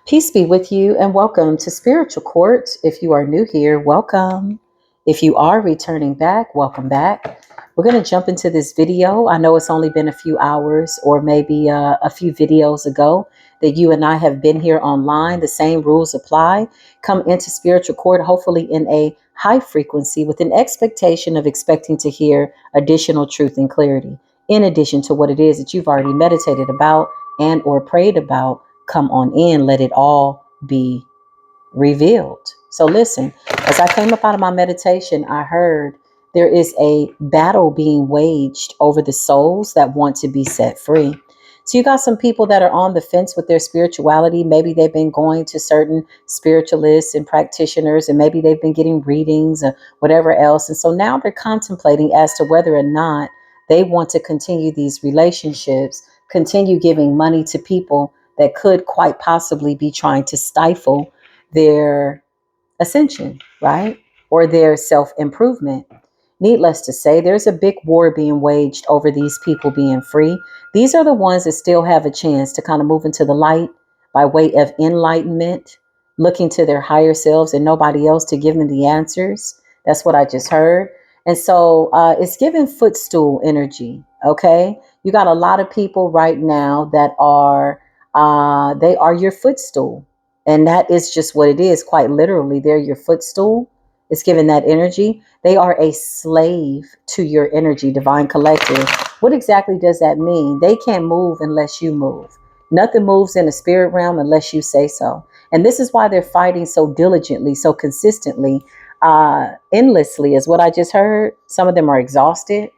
Peace be with you and welcome to Spiritual Court. If you are new here, welcome. If you are returning back, welcome back. We're going to jump into this video. I know it's only been a few hours or maybe a few videos ago that you and I have been here online. The same rules apply. Come into Spiritual Court, hopefully in a high frequency with an expectation of expecting to hear additional truth and clarity, in addition to what it is that you've already meditated about and or prayed about. Come on in, let it all be revealed. So listen, as I came up out of my meditation, I heard there is a battle being waged over the souls that want to be set free. So you got some people that are on the fence with their spirituality. Maybe they've been going to certain spiritualists and practitioners, and maybe they've been getting readings or whatever else. And so now they're contemplating as to whether or not they want to continue these relationships, continue giving money to people that could quite possibly be trying to stifle their ascension, right? Or their self-improvement. Needless to say, there's a big war being waged over these people being free. These are the ones that still have a chance to kind of move into the light by way of enlightenment, looking to their higher selves and nobody else to give them the answers. That's what I just heard. And so it's giving footstool energy. Okay. You got a lot of people right now that are, they are your footstool. And that is just what it is. Quite literally, they're your footstool. It's giving that energy. They are a slave to your energy, divine collective. What exactly does that mean? They can't move unless you move. Nothing moves in the spirit realm unless you say so. And this is why they're fighting so diligently, so consistently, endlessly, is what I just heard. Some of them are exhausted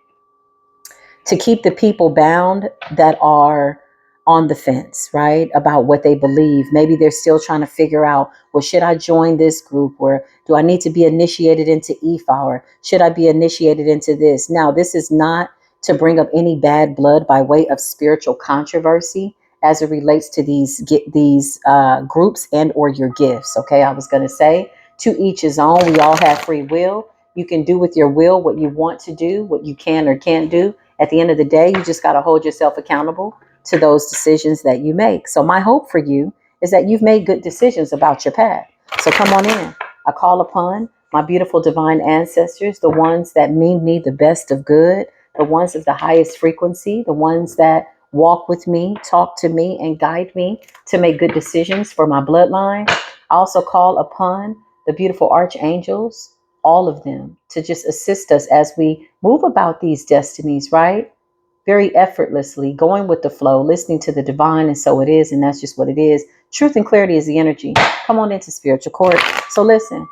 to keep the people bound that are on the fence, right? About what they believe. Maybe they're still trying to figure out, well, should I join this group? Or do I need to be initiated into EFA? Or should I be initiated into this? Now, this is not to bring up any bad blood by way of spiritual controversy as it relates to these groups and or your gifts. Okay, I was going to say, to each his own. We all have free will. You can do with your will what you want to do, what you can or can't do. At the end of the day, you just got to hold yourself accountable to those decisions that you make. So my hope for you is that you've made good decisions about your path. So come on in. I call upon my beautiful divine ancestors, the ones that mean me the best of good, the ones of the highest frequency, the ones that walk with me, talk to me, and guide me to make good decisions for my bloodline. I also call upon the beautiful archangels, all of them, to just assist us as we move about these destinies, right? Very effortlessly, going with the flow, listening to the divine, and so it is, and that's just what it is. Truth and clarity is the energy. Come on into spiritual court. So listen,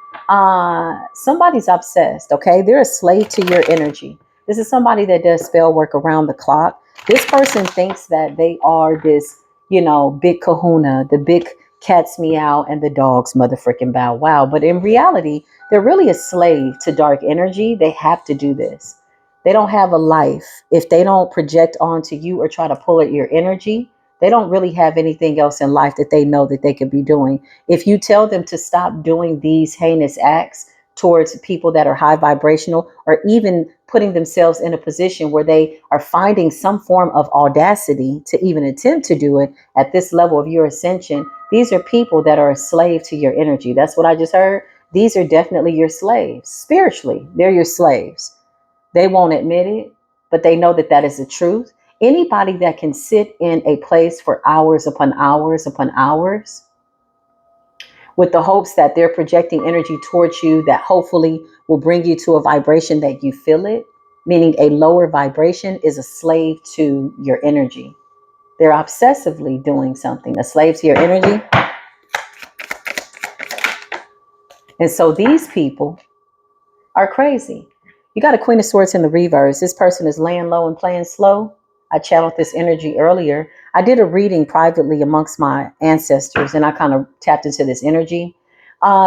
somebody's obsessed, okay? They're a slave to your energy. This is somebody that does spell work around the clock. This person thinks that they are this, big kahuna, the big cat's meow and the dog's motherfucking bow wow. But in reality, they're really a slave to dark energy. They have to do this. They don't have a life. If they don't project onto you or try to pull at your energy, they don't really have anything else in life that they know that they could be doing. If you tell them to stop doing these heinous acts towards people that are high vibrational, or even putting themselves in a position where they are finding some form of audacity to even attempt to do it at this level of your ascension, these are people that are a slave to your energy. That's what I just heard. These are definitely your slaves. Spiritually, they're your slaves. They won't admit it, but they know that that is the truth. Anybody that can sit in a place for hours upon hours upon hours with the hopes that they're projecting energy towards you that hopefully will bring you to a vibration that you feel it, meaning a lower vibration, is a slave to your energy. They're obsessively doing something, a slave to your energy. And so these people are crazy. You got a Queen of Swords in the reverse. This person is laying low and playing slow. I channeled this energy earlier. I did a reading privately amongst my ancestors, and I kind of tapped into this energy.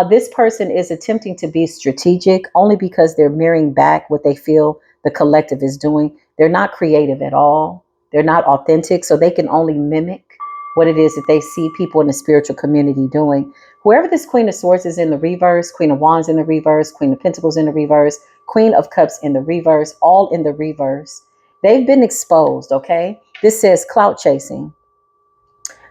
This person is attempting to be strategic only because they're mirroring back what they feel the collective is doing. They're not creative at all. They're not authentic, so they can only mimic what it is that they see people in the spiritual community doing. Whoever this Queen of Swords is in the reverse, Queen of Wands in the reverse, Queen of Pentacles in the reverse, Queen of Cups in the reverse, all in the reverse. They've been exposed, okay? This says clout chasing.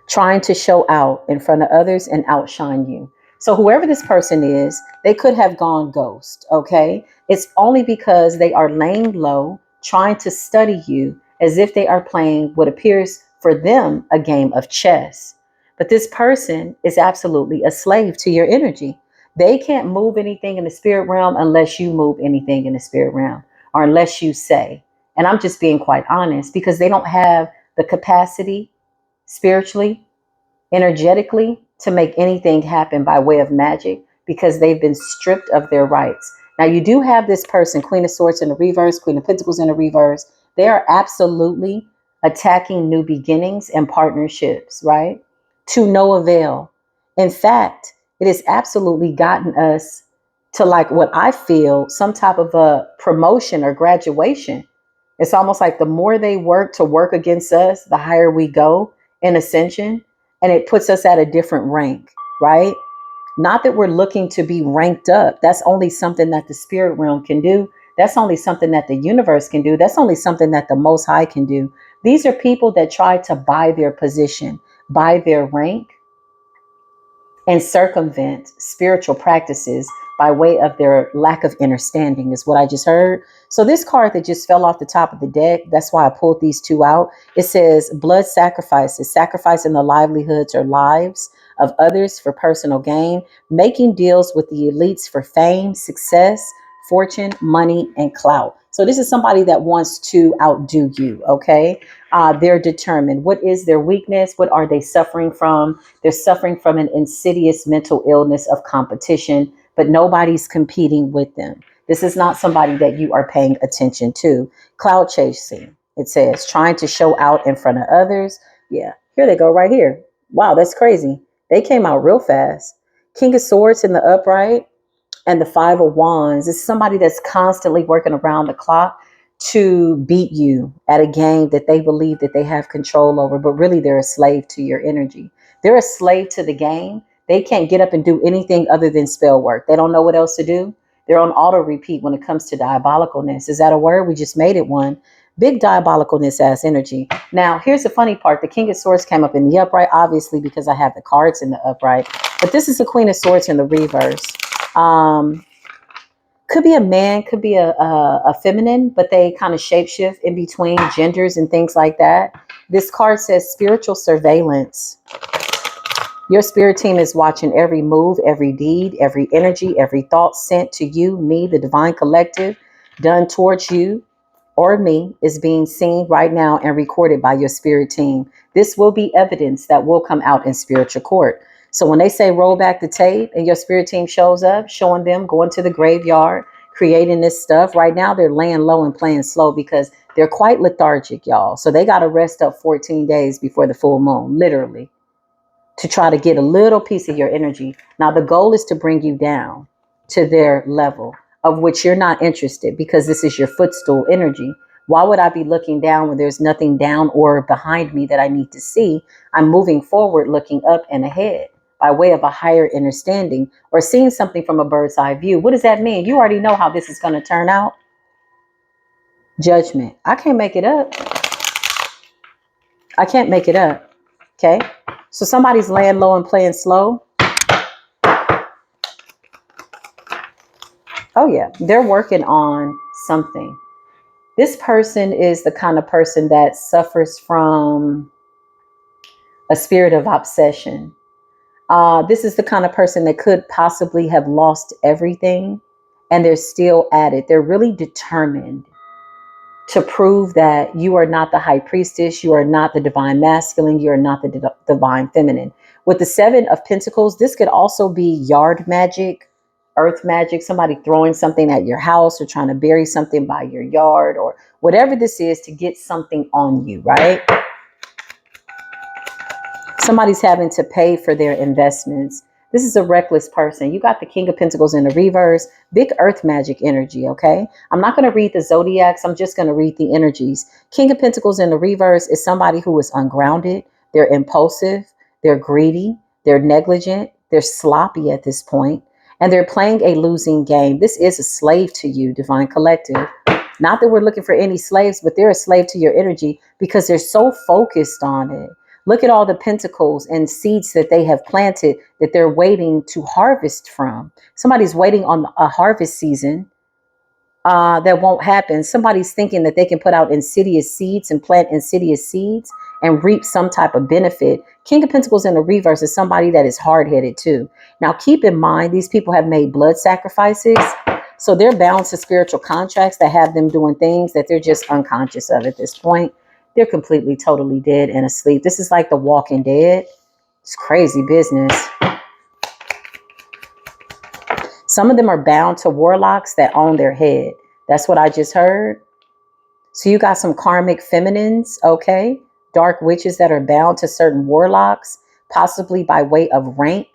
trying to show out in front of others and outshine you. So whoever this person is, they could have gone ghost, okay? It's only because they are laying low, trying to study you as if they are playing what appears for them a game of chess. But this person is absolutely a slave to your energy. They can't move anything in the spirit realm unless you move anything in the spirit realm or unless you say. And I'm just being quite honest because they don't have the capacity spiritually, energetically, to make anything happen by way of magic because they've been stripped of their rights. Now, you do have this person, Queen of Swords in the reverse, Queen of Pentacles in the reverse. They are absolutely attacking new beginnings and partnerships, right? To no avail. In fact, it has absolutely gotten us to, like, what I feel, some type of a promotion or graduation. It's almost like the more they work to work against us, the higher we go in ascension, and it puts us at a different rank, right? Not that we're looking to be ranked up. That's only something that the spirit realm can do. That's only something that the universe can do. That's only something that the Most High can do. These are people that try to buy their position, buy their rank, and circumvent spiritual practices by way of their lack of understanding, is what I just heard. So this card that just fell off the top of the deck, that's why I pulled these two out. It says blood sacrifices, sacrificing the livelihoods or lives of others for personal gain, making deals with the elites for fame, success, fortune, money, and clout. So this is somebody that wants to outdo you, okay? They're determined. What is their weakness? What are they suffering from? They're suffering from an insidious mental illness of competition, but nobody's competing with them. This is not somebody that you are paying attention to. Cloud chasing, it says, trying to show out in front of others. Yeah, here they go right here. Wow, that's crazy. They came out real fast. King of Swords in the upright and the Five of Wands. It's somebody that's constantly working around the clock to beat you at a game that they believe that they have control over, but really they're a slave to your energy. They're a slave to the game. They can't get up and do anything other than spell work. They don't know what else to do. They're on auto repeat when it comes to diabolicalness. Is that a word? We just made it one. Big diabolicalness ass energy. Now, here's the funny part. The King of Swords came up in the upright, obviously, because I have the cards in the upright. But this is the Queen of Swords in the reverse. Could be a man, could be a feminine, but they kind of shapeshift in between genders and things like that. This card says spiritual surveillance. Your spirit team is watching every move, every deed, every energy, every thought sent to you, me, the divine collective, done towards you or me, is being seen right now and recorded by your spirit team. This will be evidence that will come out in spiritual court. So when they say roll back the tape and your spirit team shows up, showing them going to the graveyard, creating this stuff, right now they're laying low and playing slow because they're quite lethargic, y'all. So they got to rest up 14 days before the full moon, literally, to try to get a little piece of your energy. Now, the goal is to bring you down to their level, of which you're not interested because this is your footstool energy. Why would I be looking down when there's nothing down or behind me that I need to see? I'm moving forward, looking up and ahead by way of a higher understanding or seeing something from a bird's eye view. What does that mean? You already know how this is going to turn out. Judgment. I can't make it up. I can't make it up. Okay. So somebody's laying low and playing slow. Oh, yeah. They're working on something. This person is the kind of person that suffers from a spirit of obsession. This is the kind of person that could possibly have lost everything and they're still at it. They're really determined to prove that you are not the high priestess, you are not the divine masculine, you are not the divine feminine. With the Seven of Pentacles, this could also be yard magic, earth magic, somebody throwing something at your house or trying to bury something by your yard or whatever this is to get something on you, right? Somebody's having to pay for their investments. This is a reckless person. You got the King of Pentacles in the reverse, big earth magic energy, okay? I'm not going to read the zodiacs. I'm just going to read the energies. King of Pentacles in the reverse is somebody who is ungrounded. They're impulsive. They're greedy. They're negligent. They're sloppy at this point, and they're playing a losing game. This is a slave to you, Divine Collective. Not that we're looking for any slaves, but they're a slave to your energy because they're so focused on it. Look at all the pentacles and seeds that they have planted that they're waiting to harvest from. Somebody's waiting on a harvest season that won't happen. Somebody's thinking that they can put out insidious seeds and plant insidious seeds and reap some type of benefit. King of Pentacles in the reverse is somebody that is hard-headed too. Now, keep in mind, these people have made blood sacrifices. So they're bound to spiritual contracts that have them doing things that they're just unconscious of at this point. They're completely, totally dead and asleep. This is like the Walking Dead. It's crazy business. Some of them are bound to warlocks that own their head. That's what I just heard. So you got some karmic feminines, okay? Dark witches that are bound to certain warlocks, possibly by way of rank.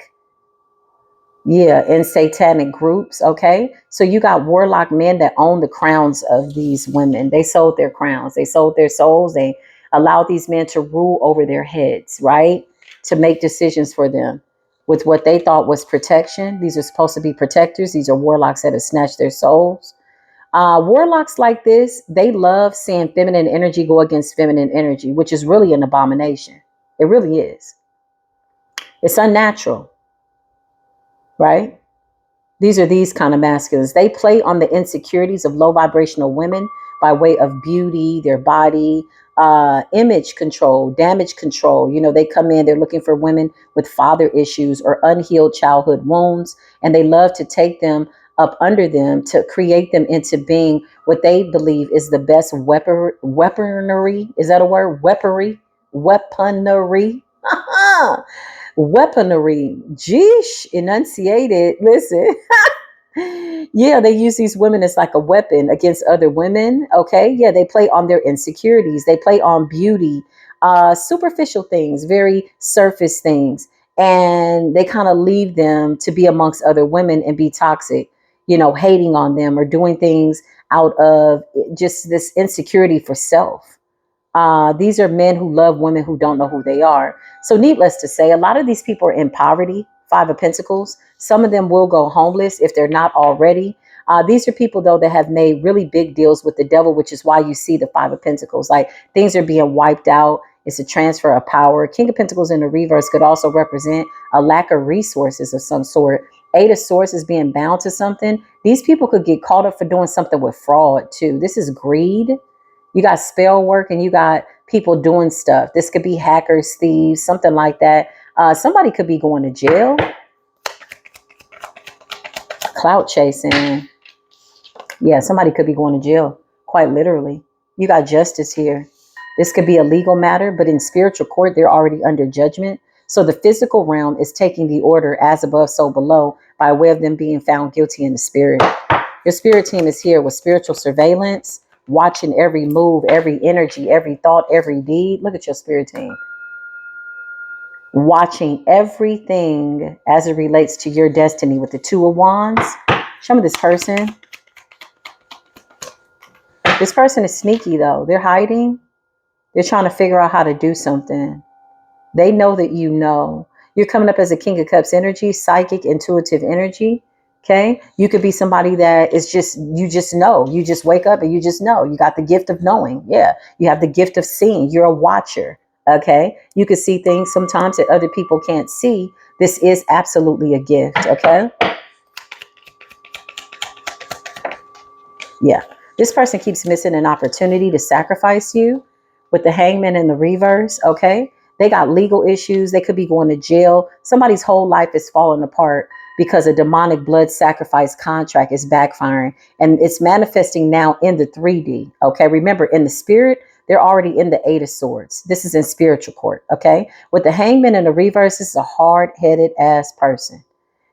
Yeah, in satanic groups, okay? So you got warlock men that own the crowns of these women. They sold their crowns. They sold their souls. They allowed these men to rule over their heads, right? To make decisions for them with what they thought was protection. These are supposed to be protectors. These are warlocks that have snatched their souls. Warlocks like this, they love seeing feminine energy go against feminine energy, which is really an abomination. It really is. It's unnatural, right? These are these kind of masculines. They play on the insecurities of low vibrational women by way of beauty, their body, image control, damage control. You know, they come in, they're looking for women with father issues or unhealed childhood wounds, and they love to take them up under them to create them into being what they believe is the best weaponry. Is that a word? Weaponry? Weaponry. Jeesh, enunciated. Listen. Yeah, they use these women as like a weapon against other women. Okay. Yeah, they play on their insecurities. They play on beauty, superficial things, very surface things. And they kind of leave them to be amongst other women and be toxic, you know, hating on them or doing things out of just this insecurity for self. These are men who love women who don't know who they are. So needless to say, a lot of these people are in poverty, Five of Pentacles. Some of them will go homeless if they're not already. These are people, though, that have made really big deals with the devil, which is why you see the Five of Pentacles. Like things are being wiped out. It's a transfer of power. King of Pentacles in the reverse could also represent a lack of resources of some sort. Eight of Swords is being bound to something. These people could get caught up for doing something with fraud, too. This is greed. You got spell work and you got people doing stuff. This could be hackers, thieves, something like that. Somebody could be going to jail. Clout chasing. Yeah, somebody could be going to jail, quite literally. You got justice here. This could be a legal matter, but in spiritual court, they're already under judgment. So the physical realm is taking the order as above, so below by way of them being found guilty in the spirit. Your spirit team is here with spiritual surveillance, watching every move, every energy, every thought, every deed. Look at your spirit team. Watching everything as it relates to your destiny with the Two of Wands. Show me this person. This person is sneaky, though. They're hiding. They're trying to figure out how to do something. They know that you know. You're coming up as a King of Cups energy, psychic, intuitive energy. Okay. You could be somebody that is just, you just know. You just wake up and you just know. You got the gift of knowing. Yeah. You have the gift of seeing. You're a watcher. Okay. You can see things sometimes that other people can't see. This is absolutely a gift. Okay. Yeah. This person keeps missing an opportunity to sacrifice you with the Hangman in the reverse. Okay. They got legal issues. They could be going to jail. Somebody's whole life is falling apart because a demonic blood sacrifice contract is backfiring and it's manifesting now in the 3D. Okay. Remember, in the spirit, they're already in the Eight of Swords. This is in spiritual court. Okay. With the Hangman in the reverse, this is a hard-headed ass person.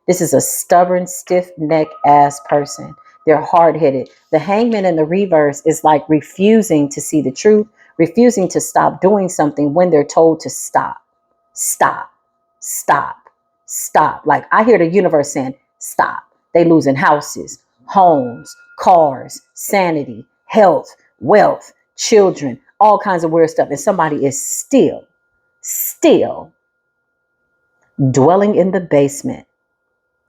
This is a stubborn, stiff-necked ass person. They're hard-headed. The Hangman in the reverse is like refusing to see the truth, refusing to stop doing something when they're told to stop. Stop. Stop. Stop. Like I hear the universe saying, stop. They losing houses, homes, cars, sanity, health, wealth, children, all kinds of weird stuff. And somebody is still dwelling in the basement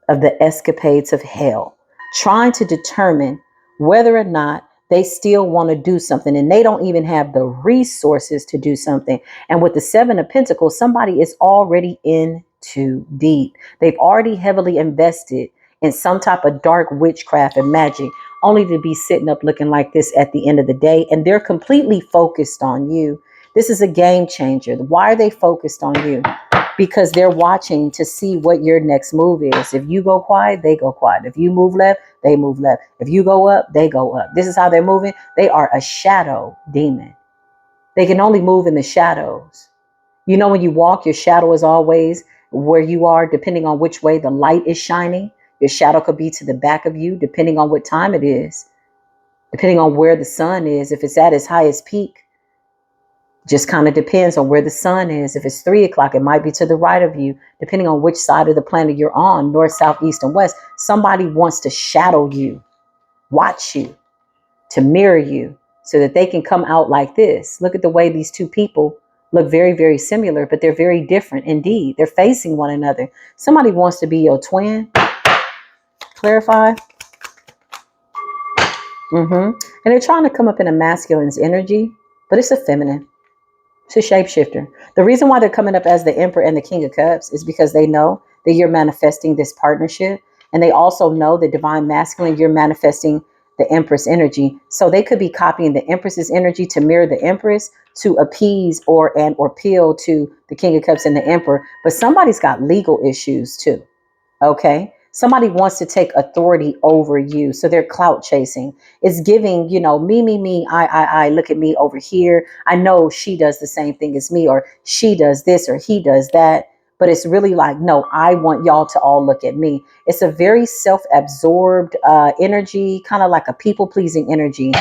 of the escapades of hell, trying to determine whether or not They still want to do something, and they don't even have the resources to do something. And with the Seven of Pentacles, somebody is already in too deep. They've already heavily invested in some type of dark witchcraft and magic, only to be sitting up looking like this at the end of the day. And they're completely focused on you. This is a game changer. Why are they focused on you? Because they're watching to see what your next move is. If you go quiet, they go quiet. If you move left, they move left. If you go up, they go up. This is how they're moving. They are a shadow demon. They can only move in the shadows. You know, when you walk, your shadow is always where you are, depending on which way the light is shining. Your shadow could be to the back of you, depending on what time it is, depending on where the sun is. If it's at its highest peak, just kind of depends on where the sun is. If it's 3 o'clock, it might be to the right of you, depending on which side of the planet you're on, north, south, east, and west. Somebody wants to shadow you, watch you, to mirror you, so that they can come out like this. Look at the way these two people look, very, very similar, but they're very different indeed. They're facing one another. Somebody wants to be your twin. Clarify. And they're trying to come up in a masculine's energy, but it's a feminine. It's a shapeshifter. The reason why they're coming up as the Emperor and the King of Cups is because they know that you're manifesting this partnership. And they also know the divine masculine, you're manifesting the Empress energy. So they could be copying the Empress's energy to mirror the Empress, to appease or appeal to the King of Cups and the Emperor. But somebody's got legal issues too. Okay. Somebody wants to take authority over you. So they're clout chasing. It's giving, you know, me, I, look at me over here. I know she does the same thing as me, or she does this, or he does that. But it's really like, no, I want y'all to all look at me. It's a very self-absorbed energy, kind of like a people-pleasing energy.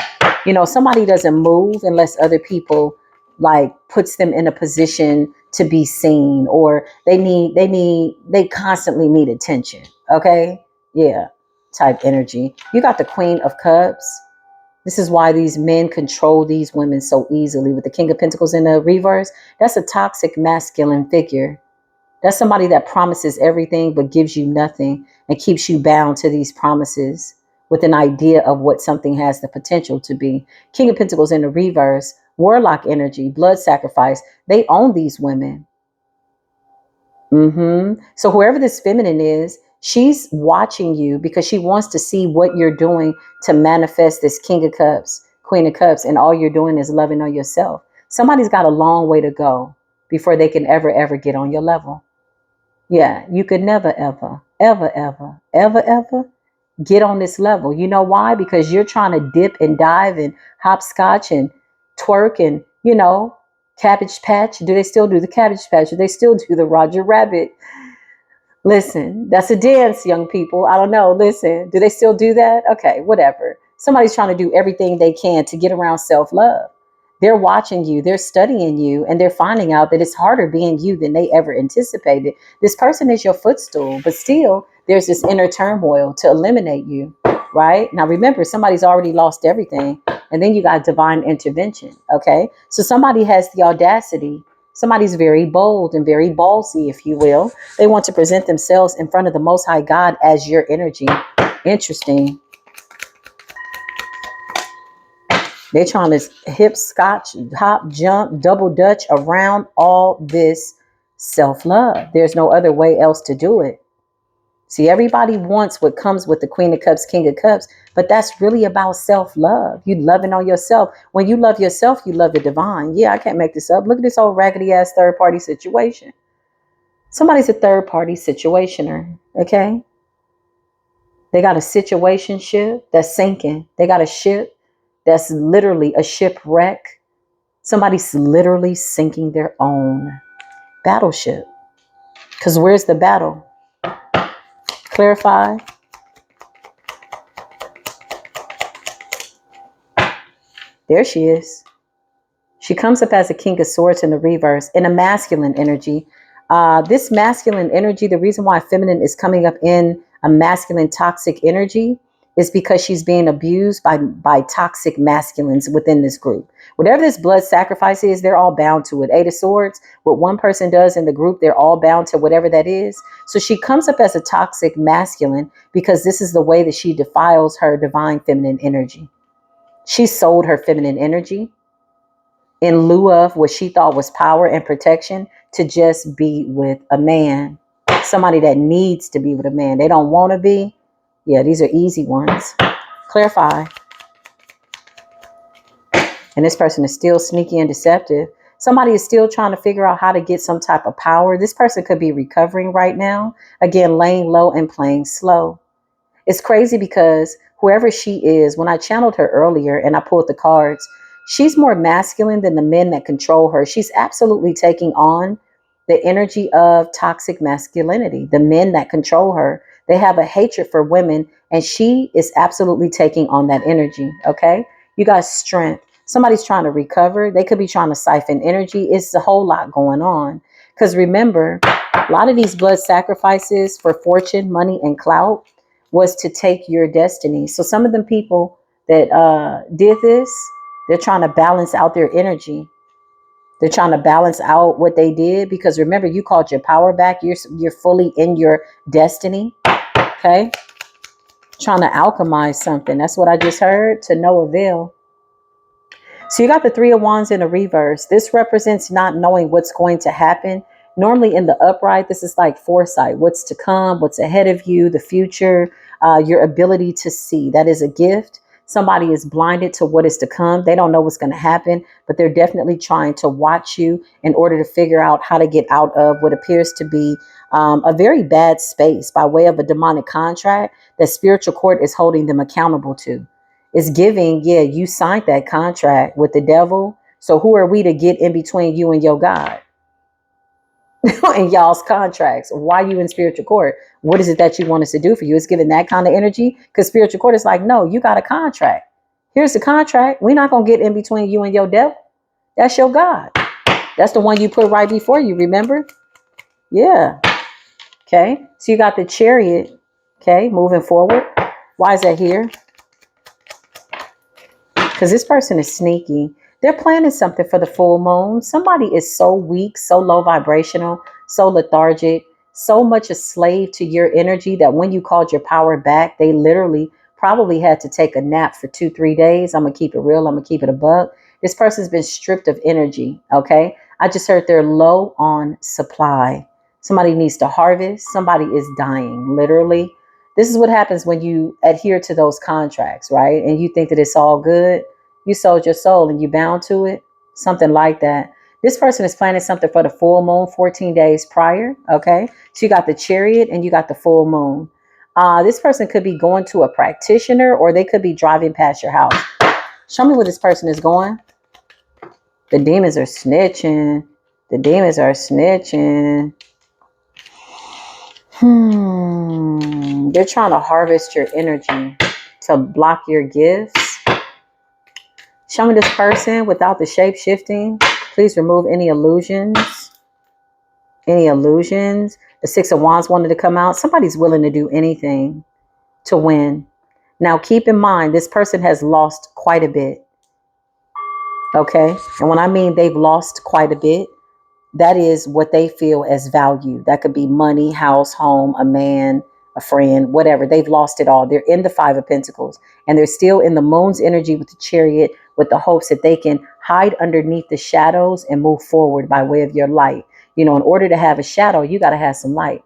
You know, somebody doesn't move unless other people like puts them in a position to be seen, or they constantly need attention. Okay. Yeah. Type energy. You got the Queen of Cups. This is why these men control these women so easily. With the King of Pentacles in the reverse, that's a toxic masculine figure. That's somebody that promises everything but gives you nothing and keeps you bound to these promises with an idea of what something has the potential to be. King of Pentacles in the reverse, warlock energy, blood sacrifice. They own these women. So whoever this feminine is, she's watching you because she wants to see what you're doing to manifest this King of Cups, Queen of Cups, and all you're doing is loving on yourself. Somebody's got a long way to go before they can ever get on your level. Yeah, you could never, ever get on this level. You know why? Because you're trying to dip and dive and hopscotch and twerk and, you know, Cabbage Patch. Do they still do the Cabbage Patch? Do they still do the Roger Rabbit? Listen, that's a dance, young people. I don't know. Listen, do they still do that? Okay, whatever. Somebody's trying to do everything they can to get around self-love. They're watching you, they're studying you, and they're finding out that it's harder being you than they ever anticipated. This person is your footstool, but still there's this inner turmoil to eliminate you, right? Now, remember, somebody's already lost everything, and then you got divine intervention, okay? So somebody has the audacity. Somebody's very bold and very ballsy, if you will. They want to present themselves in front of the Most High God as your energy. Interesting. They're trying to hip scotch, hop, jump, double dutch around all this self-love. There's no other way else to do it. See, everybody wants what comes with the Queen of Cups, King of Cups, but that's really about self-love. You loving on yourself. When you love yourself, you love the divine. Yeah, I can't make this up. Look at this old raggedy ass third-party situation. Somebody's a third-party situationer, okay? They got a situationship that's sinking. They got a ship that's literally a shipwreck. Somebody's literally sinking their own battleship. Because where's the battle? Clarify. There she is. She comes up as a King of Swords in the reverse in a masculine energy. This masculine energy, the reason why feminine is coming up in a masculine toxic energy is because she's being abused by toxic masculines within this group. Whatever this blood sacrifice is, they're all bound to it. Eight of Swords, what one person does in the group, they're all bound to whatever that is. So she comes up as a toxic masculine because this is the way that she defiles her divine feminine energy. She sold her feminine energy in lieu of what she thought was power and protection to just be with a man. Somebody that needs to be with a man. They don't want to be. Yeah, these are easy ones. Clarify. And this person is still sneaky and deceptive. Somebody is still trying to figure out how to get some type of power. This person could be recovering right now. Again, laying low and playing slow. It's crazy because whoever she is, when I channeled her earlier and I pulled the cards, she's more masculine than the men that control her. She's absolutely taking on the energy of toxic masculinity. The men that control her, they have a hatred for women, and she is absolutely taking on that energy. Okay. You got strength. Somebody's trying to recover. They could be trying to siphon energy. It's a whole lot going on. Because remember, a lot of these blood sacrifices for fortune, money, and clout was to take your destiny. So some of them people that did this, they're trying to balance out their energy. They're trying to balance out what they did, because remember, you called your power back. You're fully in your destiny. Okay. Trying to alchemize something. That's what I just heard, to no avail. So you got the Three of Wands in a reverse. This represents not knowing what's going to happen. Normally in the upright, this is like foresight, what's to come, what's ahead of you, the future, your ability to see. That is a gift. Somebody is blinded to what is to come. They don't know what's going to happen, but they're definitely trying to watch you in order to figure out how to get out of what appears to be a very bad space by way of a demonic contract that spiritual court is holding them accountable to. It's giving, yeah, you signed that contract with the devil. So who are we to get in between you and your God and y'all's contracts? Why are you in spiritual court? What is it that you want us to do for you? It's giving that kind of energy, because spiritual court is like, no, you got a contract. Here's the contract. We're not going to get in between you and your devil. That's your God. That's the one you put right before you, remember? Yeah. Okay. So you got the Chariot. Okay. Moving forward. Why is that here? Because this person is sneaky. They're planning something for the full moon. Somebody is so weak, so low vibrational, so lethargic, so much a slave to your energy that when you called your power back, they literally probably had to take a nap for 2-3 days. I'm going to keep it real. I'm going to keep it a buck. This person's been stripped of energy. Okay. I just heard they're low on supply. Somebody needs to harvest. Somebody is dying, literally. This is what happens when you adhere to those contracts, right? And you think that it's all good. You sold your soul and you bound to it. Something like that. This person is planning something for the full moon 14 days prior. Okay. So you got the Chariot and you got the full moon. This person could be going to a practitioner, or they could be driving past your house. Show me where this person is going. The demons are snitching. The demons are snitching. They're trying to harvest your energy to block your gifts. Show me this person without the shape shifting. Please remove any illusions. Any illusions. The Six of Wands wanted to come out. Somebody's willing to do anything to win. Now keep in mind, this person has lost quite a bit. Okay. And when I mean they've lost quite a bit, that is what they feel as value. That could be money, house, home, a man, a friend, whatever. They've lost it all. They're in the Five of Pentacles, and they're still in the moon's energy with the Chariot, with the hopes that they can hide underneath the shadows and move forward by way of your light. You know, in order to have a shadow, you got to have some light.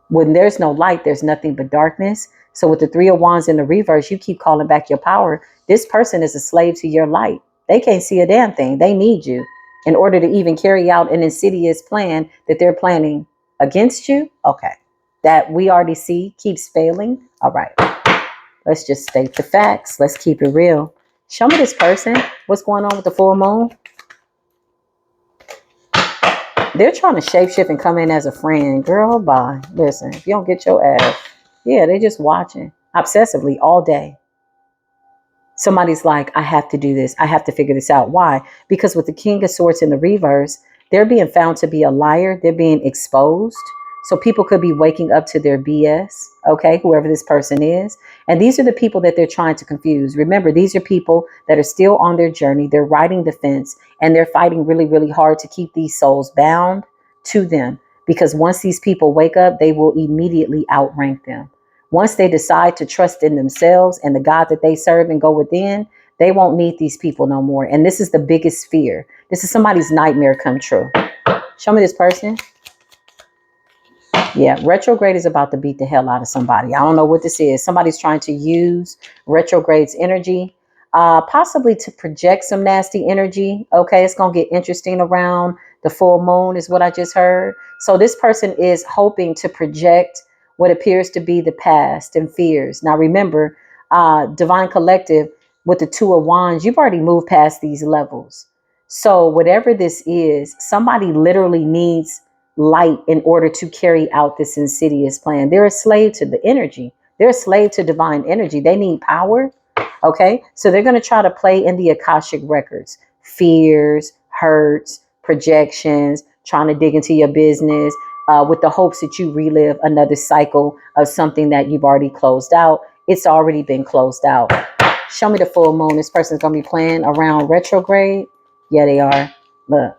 When there's no light, there's nothing but darkness. So with the Three of Wands in the reverse, you keep calling back your power. This person is a slave to your light. They can't see a damn thing. They need you in order to even carry out an insidious plan that they're planning against you. Okay. That we already see keeps failing. All right. Let's just state the facts. Let's keep it real. Show me this person. What's going on with the full moon? They're trying to shapeshift and come in as a friend. Girl, bye. Listen, if you don't get your ass. Yeah, they're just watching obsessively all day. Somebody's like, I have to do this. I have to figure this out. Why? Because with the King of Swords in the reverse, they're being found to be a liar. They're being exposed. So people could be waking up to their BS. Okay, whoever this person is. And these are the people that they're trying to confuse. Remember, these are people that are still on their journey. They're riding the fence, and they're fighting really, really hard to keep these souls bound to them. Because once these people wake up, they will immediately outrank them. Once they decide to trust in themselves and the God that they serve and go within, they won't need these people no more. And this is the biggest fear. This is somebody's nightmare come true. Show me this person. Yeah, retrograde is about to beat the hell out of somebody. I don't know what this is. Somebody's trying to use retrograde's energy, possibly to project some nasty energy. Okay, it's going to get interesting around the full moon is what I just heard. So this person is hoping to project what appears to be the past and fears. Now remember, Divine Collective with the Two of Wands, you've already moved past these levels. So whatever this is, somebody literally needs light in order to carry out this insidious plan. They're a slave to the energy. They're a slave to divine energy. They need power. Okay. So they're going to try to play in the Akashic records, fears, hurts, projections, trying to dig into your business with the hopes that you relive another cycle of something that you've already closed out. It's already been closed out. Show me the full moon. This person's going to be playing around retrograde. Yeah, they are. Look.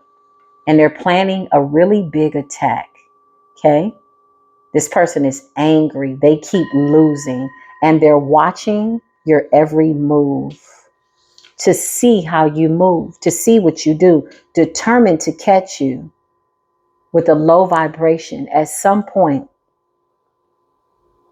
And they're planning a really big attack. Okay. This person is angry. They keep losing and they're watching your every move to see how you move, to see what you do, determined to catch you with a low vibration at some point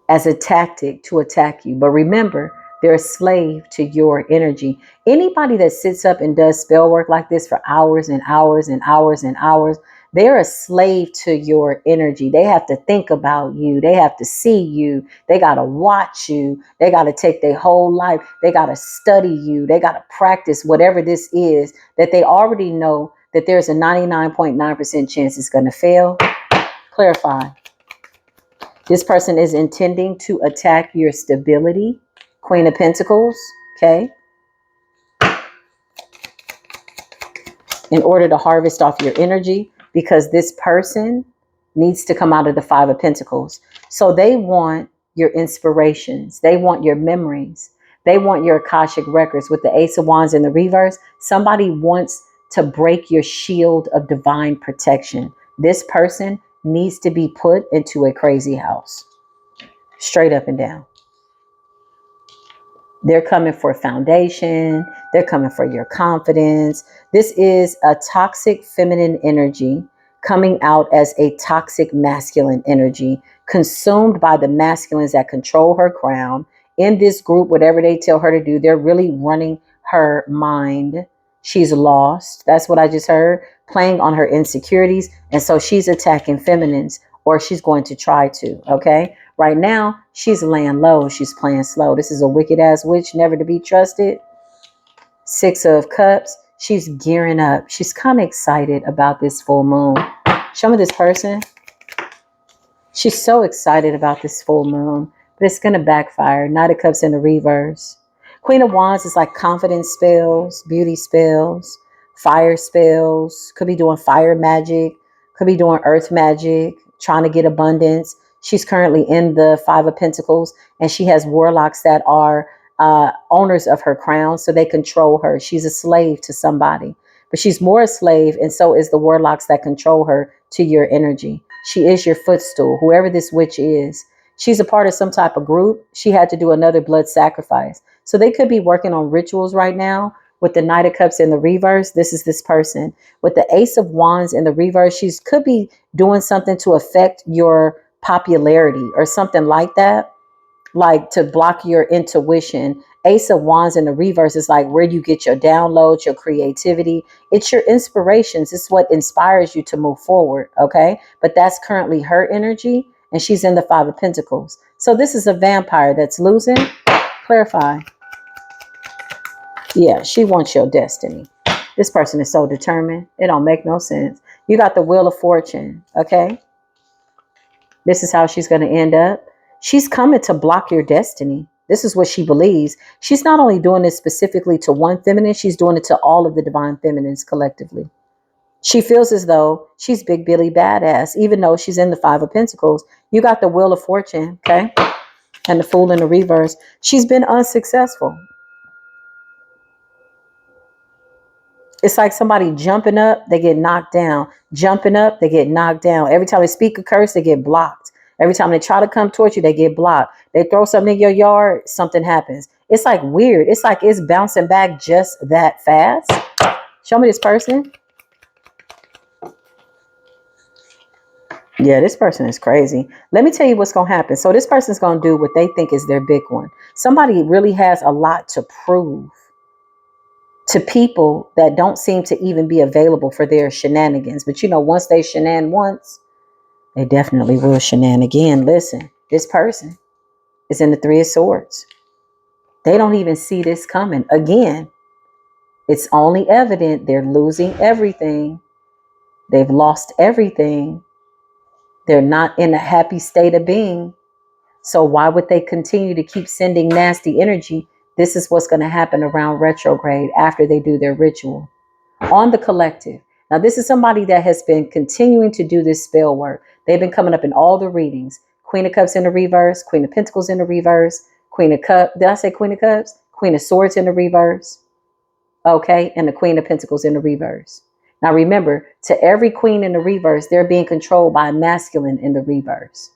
as a tactic to attack you. But remember, they're a slave to your energy. Anybody that sits up and does spell work like this for hours and hours and hours and hours, they're a slave to your energy. They have to think about you. They have to see you. They got to watch you. They got to take their whole life. They got to study you. They got to practice whatever this is that they already know that there's a 99.9% chance it's going to fail. Clarify. This person is intending to attack your stability. Queen of Pentacles, okay? In order to harvest off your energy, because this person needs to come out of the Five of Pentacles. So they want your inspirations. They want your memories. They want your Akashic records. With the Ace of Wands in the reverse, somebody wants to break your shield of divine protection. This person needs to be put into a crazy house. Straight up and down. They're coming for foundation. They're coming for your confidence. This is a toxic feminine energy coming out as a toxic masculine energy, consumed by the masculines that control her crown. In this group, whatever they tell her to do, they're really running her mind. She's lost. That's what I just heard, playing on her insecurities. And so she's attacking feminines, or she's going to try to, okay? Right now, she's laying low. She's playing slow. This is a wicked ass witch, never to be trusted. Six of Cups. She's gearing up. She's kind of excited about this full moon. Show me this person. She's so excited about this full moon, but it's going to backfire. Knight of Cups in the reverse. Queen of Wands is like confidence spells, beauty spells, fire spells. Could be doing fire magic. Could be doing earth magic, trying to get abundance. She's currently in the Five of Pentacles, and she has warlocks that are owners of her crown, so they control her. She's a slave to somebody, but she's more a slave, and so is the warlocks that control her to your energy. She is your footstool, whoever this witch is. She's a part of some type of group. She had to do another blood sacrifice. So they could be working on rituals right now. With the Knight of Cups in the reverse, this is this person. With the Ace of Wands in the reverse, she could be doing something to affect your popularity or something like that, like to block your intuition. Ace of Wands in the reverse is like where you get your downloads, your creativity. It's your inspirations. It's what inspires you to move forward, okay? But that's currently her energy, and she's in the Five of Pentacles. So this is a vampire that's losing. Clarify. Yeah, she wants your destiny. This person is so determined. It don't make no sense. You got the Wheel of Fortune, okay? This is how she's going to end up. She's coming to block your destiny. This is what she believes. She's not only doing this specifically to one feminine, she's doing it to all of the divine feminines collectively. She feels as though she's Big Billy Badass, even though she's in the Five of Pentacles. You got the Wheel of Fortune, okay? And the Fool in the reverse. She's been unsuccessful. It's like somebody jumping up, they get knocked down. Jumping up, they get knocked down. Every time they speak a curse, they get blocked. Every time they try to come towards you, they get blocked. They throw something in your yard, something happens. It's like weird. It's like it's bouncing back just that fast. Show me this person. Yeah, this person is crazy. Let me tell you what's going to happen. So this person's going to do what they think is their big one. Somebody really has a lot to prove to people that don't seem to even be available for their shenanigans. But you know, once they shenan once, they definitely will shenan again. Listen, this person is in the Three of Swords. They don't even see this coming. Again, it's only evident they're losing everything. They've lost everything. They're not in a happy state of being. So why would they continue to keep sending nasty energy? This is what's going to happen around retrograde after they do their ritual. On the collective. Now, this is somebody that has been continuing to do this spell work. They've been coming up in all the readings. Queen of Cups in the reverse, Queen of Pentacles in the reverse, Queen of Cups. Did I say Queen of Cups? Queen of Swords in the reverse. Okay. And the Queen of Pentacles in the reverse. Now, remember, to every queen in the reverse, they're being controlled by a masculine in the reverse.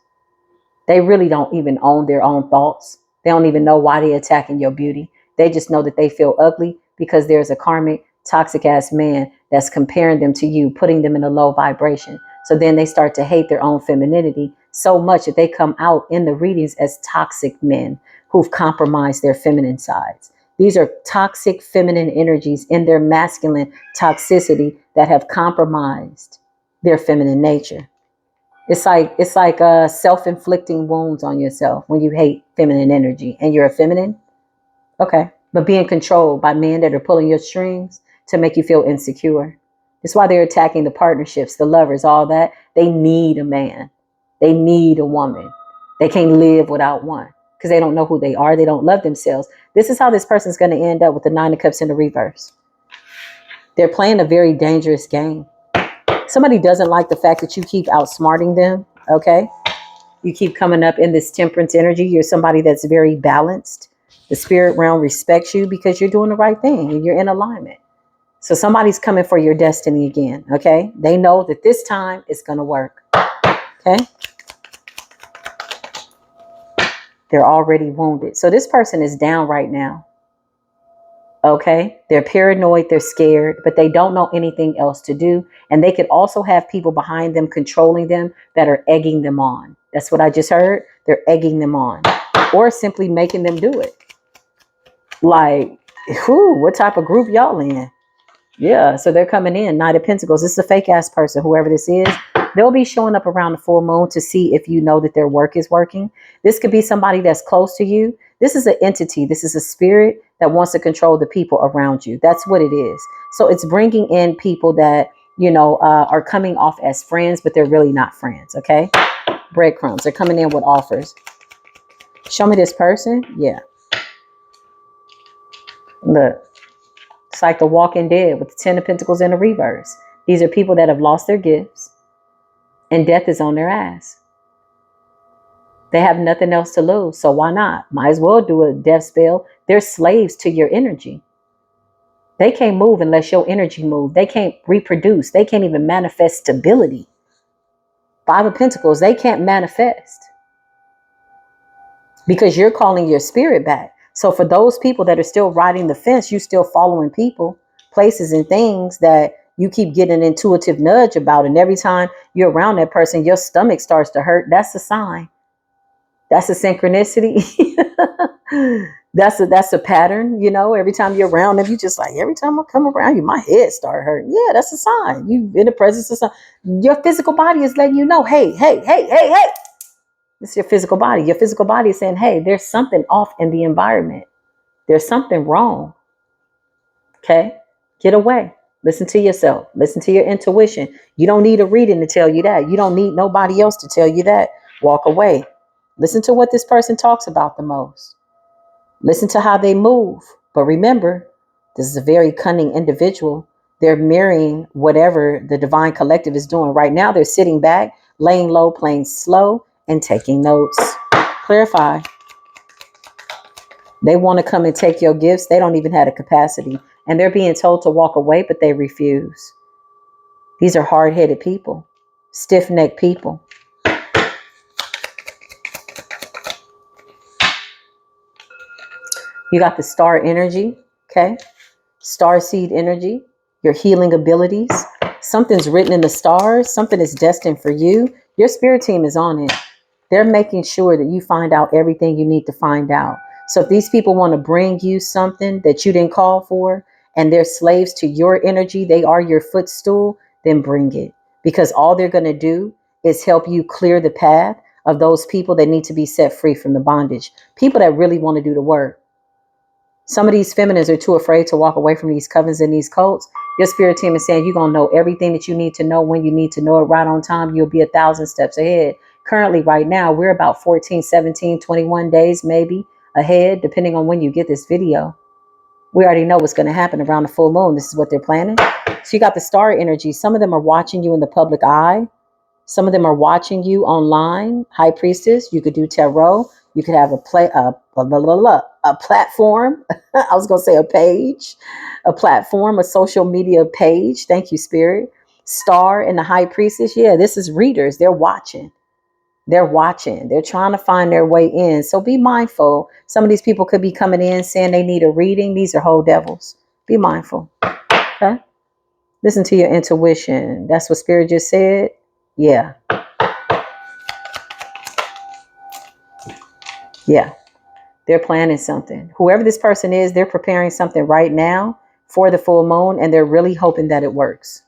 They really don't even own their own thoughts. They don't even know why they're attacking your beauty. They just know that they feel ugly because there's a karmic, toxic ass man that's comparing them to you, putting them in a low vibration. So then they start to hate their own femininity so much that they come out in the readings as toxic men who've compromised their feminine sides. These are toxic feminine energies in their masculine toxicity that have compromised their feminine nature. It's like self-inflicting wounds on yourself when you hate feminine energy and you're a feminine. Okay. But being controlled by men that are pulling your strings to make you feel insecure. That's why they're attacking the partnerships, the lovers, all that. They need a man. They need a woman. They can't live without one because they don't know who they are. They don't love themselves. This is how this person's going to end up with the Nine of Cups in the reverse. They're playing a very dangerous game. Somebody doesn't like the fact that you keep outsmarting them, okay? You keep coming up in this temperance energy. You're somebody that's very balanced. The spirit realm respects you because you're doing the right thing and you're in alignment. So somebody's coming for your destiny again, okay? They know that this time it's going to work, okay? They're already wounded. So this person is down right now. Okay, they're paranoid, they're scared, but they don't know anything else to do. And they could also have people behind them controlling them that are egging them on. That's what I just heard. They're egging them on or simply making them do it. Like, what type of group y'all in? Yeah, so they're coming in. Knight of Pentacles. This is a fake ass person, whoever this is. They'll be showing up around the full moon to see if you know that their work is working. This could be somebody that's close to you. This is an entity. This is a spirit that wants to control the people around you. That's what it is. So it's bringing in people that, are coming off as friends, but they're really not friends. Okay. Breadcrumbs. They're coming in with offers. Show me this person. Yeah. Look. It's like the Walking Dead with the Ten of Pentacles in the reverse. These are people that have lost their gifts and death is on their ass. They have nothing else to lose. So why not? Might as well do a death spell. They're slaves to your energy. They can't move unless your energy moves. They can't reproduce. They can't even manifest stability. Five of Pentacles, they can't manifest because you're calling your spirit back. So for those people that are still riding the fence, you still following people, places and things that you keep getting an intuitive nudge about. And every time you're around that person, your stomach starts to hurt. That's a sign. That's a synchronicity. That's a pattern. Every time you're around them, you just like, every time I come around you, my head start hurting. Yeah, that's a sign. You in the presence of something. Your physical body is letting you know, hey. It's your physical body. Your physical body is saying, hey, there's something off in the environment. There's something wrong. Okay? Get away. Listen to yourself. Listen to your intuition. You don't need a reading to tell you that. You don't need nobody else to tell you that. Walk away. Listen to what this person talks about the most. Listen to how they move. But remember, this is a very cunning individual. They're mirroring whatever the divine collective is doing. Right now, they're sitting back, laying low, playing slow, and taking notes. Clarify. They want to come and take your gifts. They don't even have the capacity. And they're being told to walk away, but they refuse. These are hard-headed people, stiff-necked people. You got the star energy, okay? Star seed energy, your healing abilities. Something's written in the stars. Something is destined for you. Your spirit team is on it. They're making sure that you find out everything you need to find out. So if these people want to bring you something that you didn't call for and they're slaves to your energy, they are your footstool, then bring it. Because all they're going to do is help you clear the path of those people that need to be set free from the bondage. People that really want to do the work. Some of these feminines are too afraid to walk away from these covens and these cults. Your spirit team is saying you're going to know everything that you need to know when you need to know it right on time. You'll be 1,000 steps ahead. Currently, right now, we're about 14, 17, 21 days maybe ahead, depending on when you get this video. We already know what's going to happen around the full moon. This is what they're planning. So you got the star energy. Some of them are watching you in the public eye. Some of them are watching you online. High priestess, you could do tarot. You could have a platform. I was going to say a page, a platform, a social media page. Thank you, Spirit. Star and the high priestess. Yeah, this is readers. They're watching. They're watching. They're trying to find their way in. So be mindful. Some of these people could be coming in saying they need a reading. These are whole devils. Be mindful. Okay? Listen to your intuition. That's what Spirit just said. Yeah. Yeah. They're planning something. Whoever this person is, they're preparing something right now for the full moon, and they're really hoping that it works.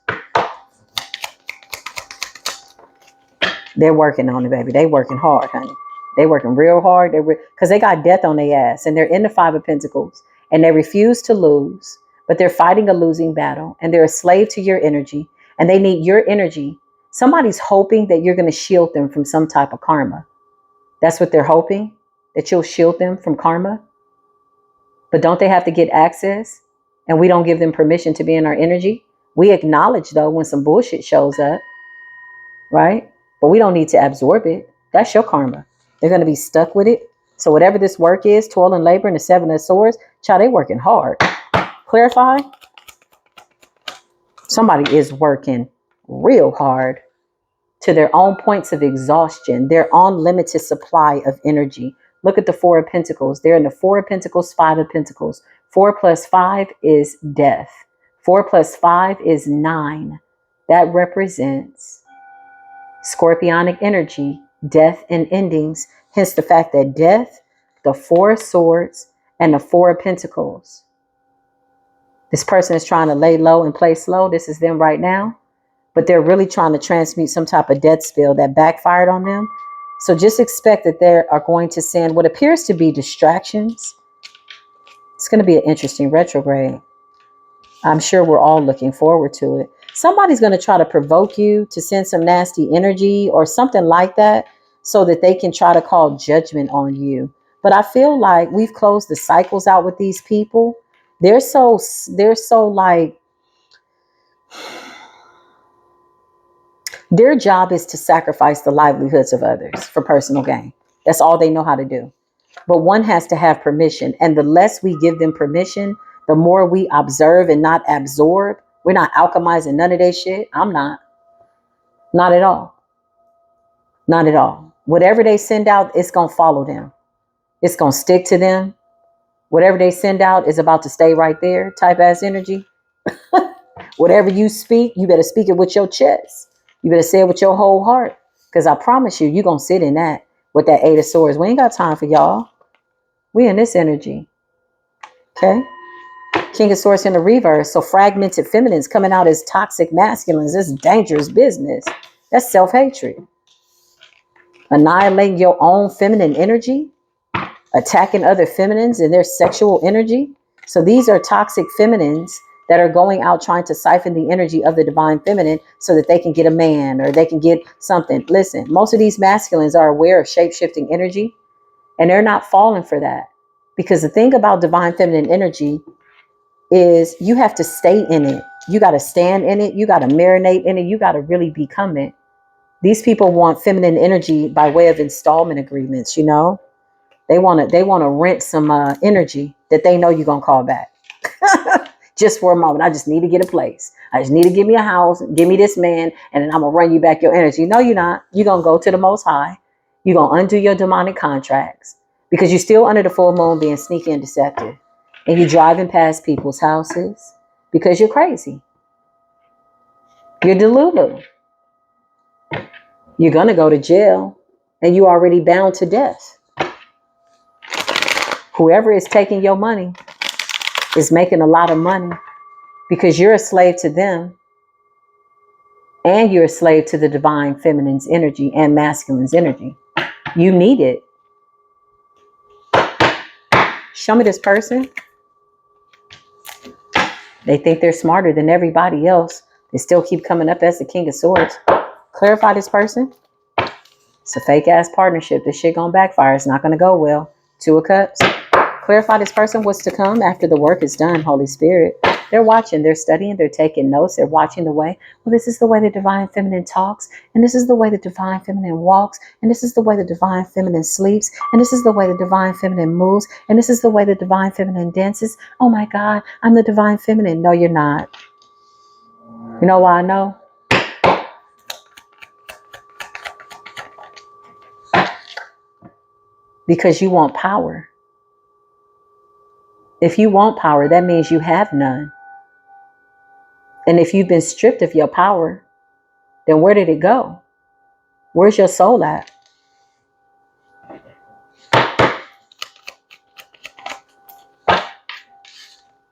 They're working on it, baby. They working hard, honey. They working real hard. Because they got death on their ass, and they're in the Five of Pentacles, and they refuse to lose, but they're fighting a losing battle, and they're a slave to your energy, and they need your energy. Somebody's hoping that you're going to shield them from some type of karma. That's what they're hoping, that you'll shield them from karma. But don't they have to get access? And we don't give them permission to be in our energy. We acknowledge, though, when some bullshit shows up, right? But we don't need to absorb it. That's your karma. They're going to be stuck with it. So whatever this work is, toil and labor and the Seven of Swords, child, they working hard. Clarify? Somebody is working real hard to their own points of exhaustion. They're on limited supply of energy. Look at the Four of Pentacles. They're in the Four of Pentacles, Five of Pentacles. 4 plus 5 is death. 4 plus 5 is 9. That represents scorpionic energy, death and endings. Hence the fact that death, the Four of Swords, and the Four of Pentacles. This person is trying to lay low and play slow. This is them right now. But they're really trying to transmute some type of death spell that backfired on them. So just expect that they are going to send what appears to be distractions. It's going to be an interesting retrograde. I'm sure we're all looking forward to it. Somebody's going to try to provoke you to send some nasty energy or something like that so that they can try to call judgment on you. But I feel like we've closed the cycles out with these people. They're so like, their job is to sacrifice the livelihoods of others for personal gain. That's all they know how to do. But one has to have permission. And the less we give them permission, the more we observe and not absorb. We're not alchemizing none of that shit. I'm not. Not at all. Not at all. Whatever they send out, it's going to follow them. It's going to stick to them. Whatever they send out is about to stay right there. Type ass energy. Whatever you speak, you better speak it with your chest. You better say it with your whole heart. Because I promise you, you're going to sit in that with that Eight of Swords. We ain't got time for y'all. We in this energy. Okay? King of Swords in the reverse. So fragmented feminines coming out as toxic masculines. This is dangerous business. That's self-hatred. Annihilating your own feminine energy. Attacking other feminines and their sexual energy. So these are toxic feminines that are going out trying to siphon the energy of the divine feminine so that they can get a man or they can get something. Listen, most of these masculines are aware of shape-shifting energy and they're not falling for that. Because the thing about divine feminine energy is you have to stay in it. You got to stand in it. You got to marinate in it. You got to really become it. These people want feminine energy by way of installment agreements, you know. They want to rent some energy that they know you're going to call back. Just for a moment. I just need to get a place. I just need to give me a house, give me this man, and then I'm going to run you back your energy. No, you're not. You're going to go to the Most High. You're going to undo your demonic contracts Because you're still under the full moon being sneaky and deceptive. And you're driving past people's houses because you're crazy. You're delulu. You're going to go to jail and you're already bound to death. Whoever is taking your money is making a lot of money because you're a slave to them and you're a slave to the divine feminine's energy and masculine's energy. You need it. Show me this person. They think they're smarter than everybody else. They still keep coming up as the King of Swords. Clarify this person. It's a fake ass partnership. This shit gonna backfire. It's not gonna go well. Two of Cups. Clarify this person, what's to come after the work is done, Holy Spirit. They're watching, they're studying, they're taking notes, they're watching the way. Well, this is the way the divine feminine talks, and this is the way the divine feminine walks, and this is the way the divine feminine sleeps, and this is the way the divine feminine moves, and this is the way the divine feminine dances. Oh my God, I'm the divine feminine. No, you're not. You know why I know? Because you want power. If you want power, that means you have none. And if you've been stripped of your power, then where did it go? Where's your soul at?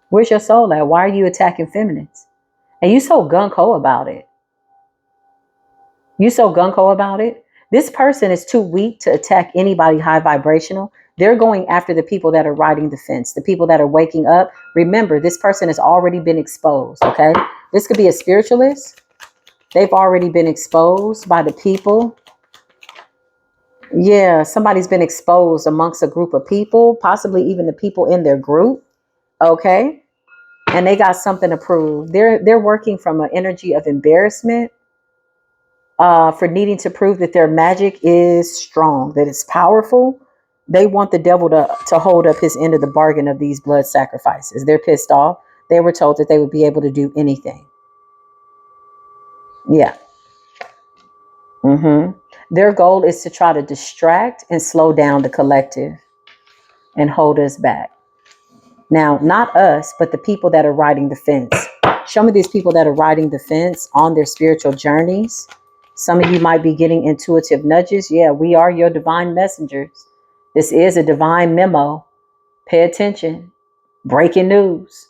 Where's your soul at? Why are you attacking feminines? And you so gung-ho about it. You so gung-ho about it. This person is too weak to attack anybody high vibrational. They're going after the people that are riding the fence, the people that are waking up. Remember, this person has already been exposed, okay? This could be a spiritualist. They've already been exposed by the people. Yeah, somebody's been exposed amongst a group of people, possibly even the people in their group, okay? And they got something to prove. They're working from an energy of embarrassment for needing to prove that their magic is strong, that it's powerful. They want the devil to hold up his end of the bargain of these blood sacrifices. They're pissed off. They were told that they would be able to do anything. Yeah. Their goal is to try to distract and slow down the collective and hold us back. Now, not us, but the people that are riding the fence. Show me these people that are riding the fence on their spiritual journeys. Some of you might be getting intuitive nudges. Yeah, we are your divine messengers. This is a divine memo. Pay attention. Breaking news.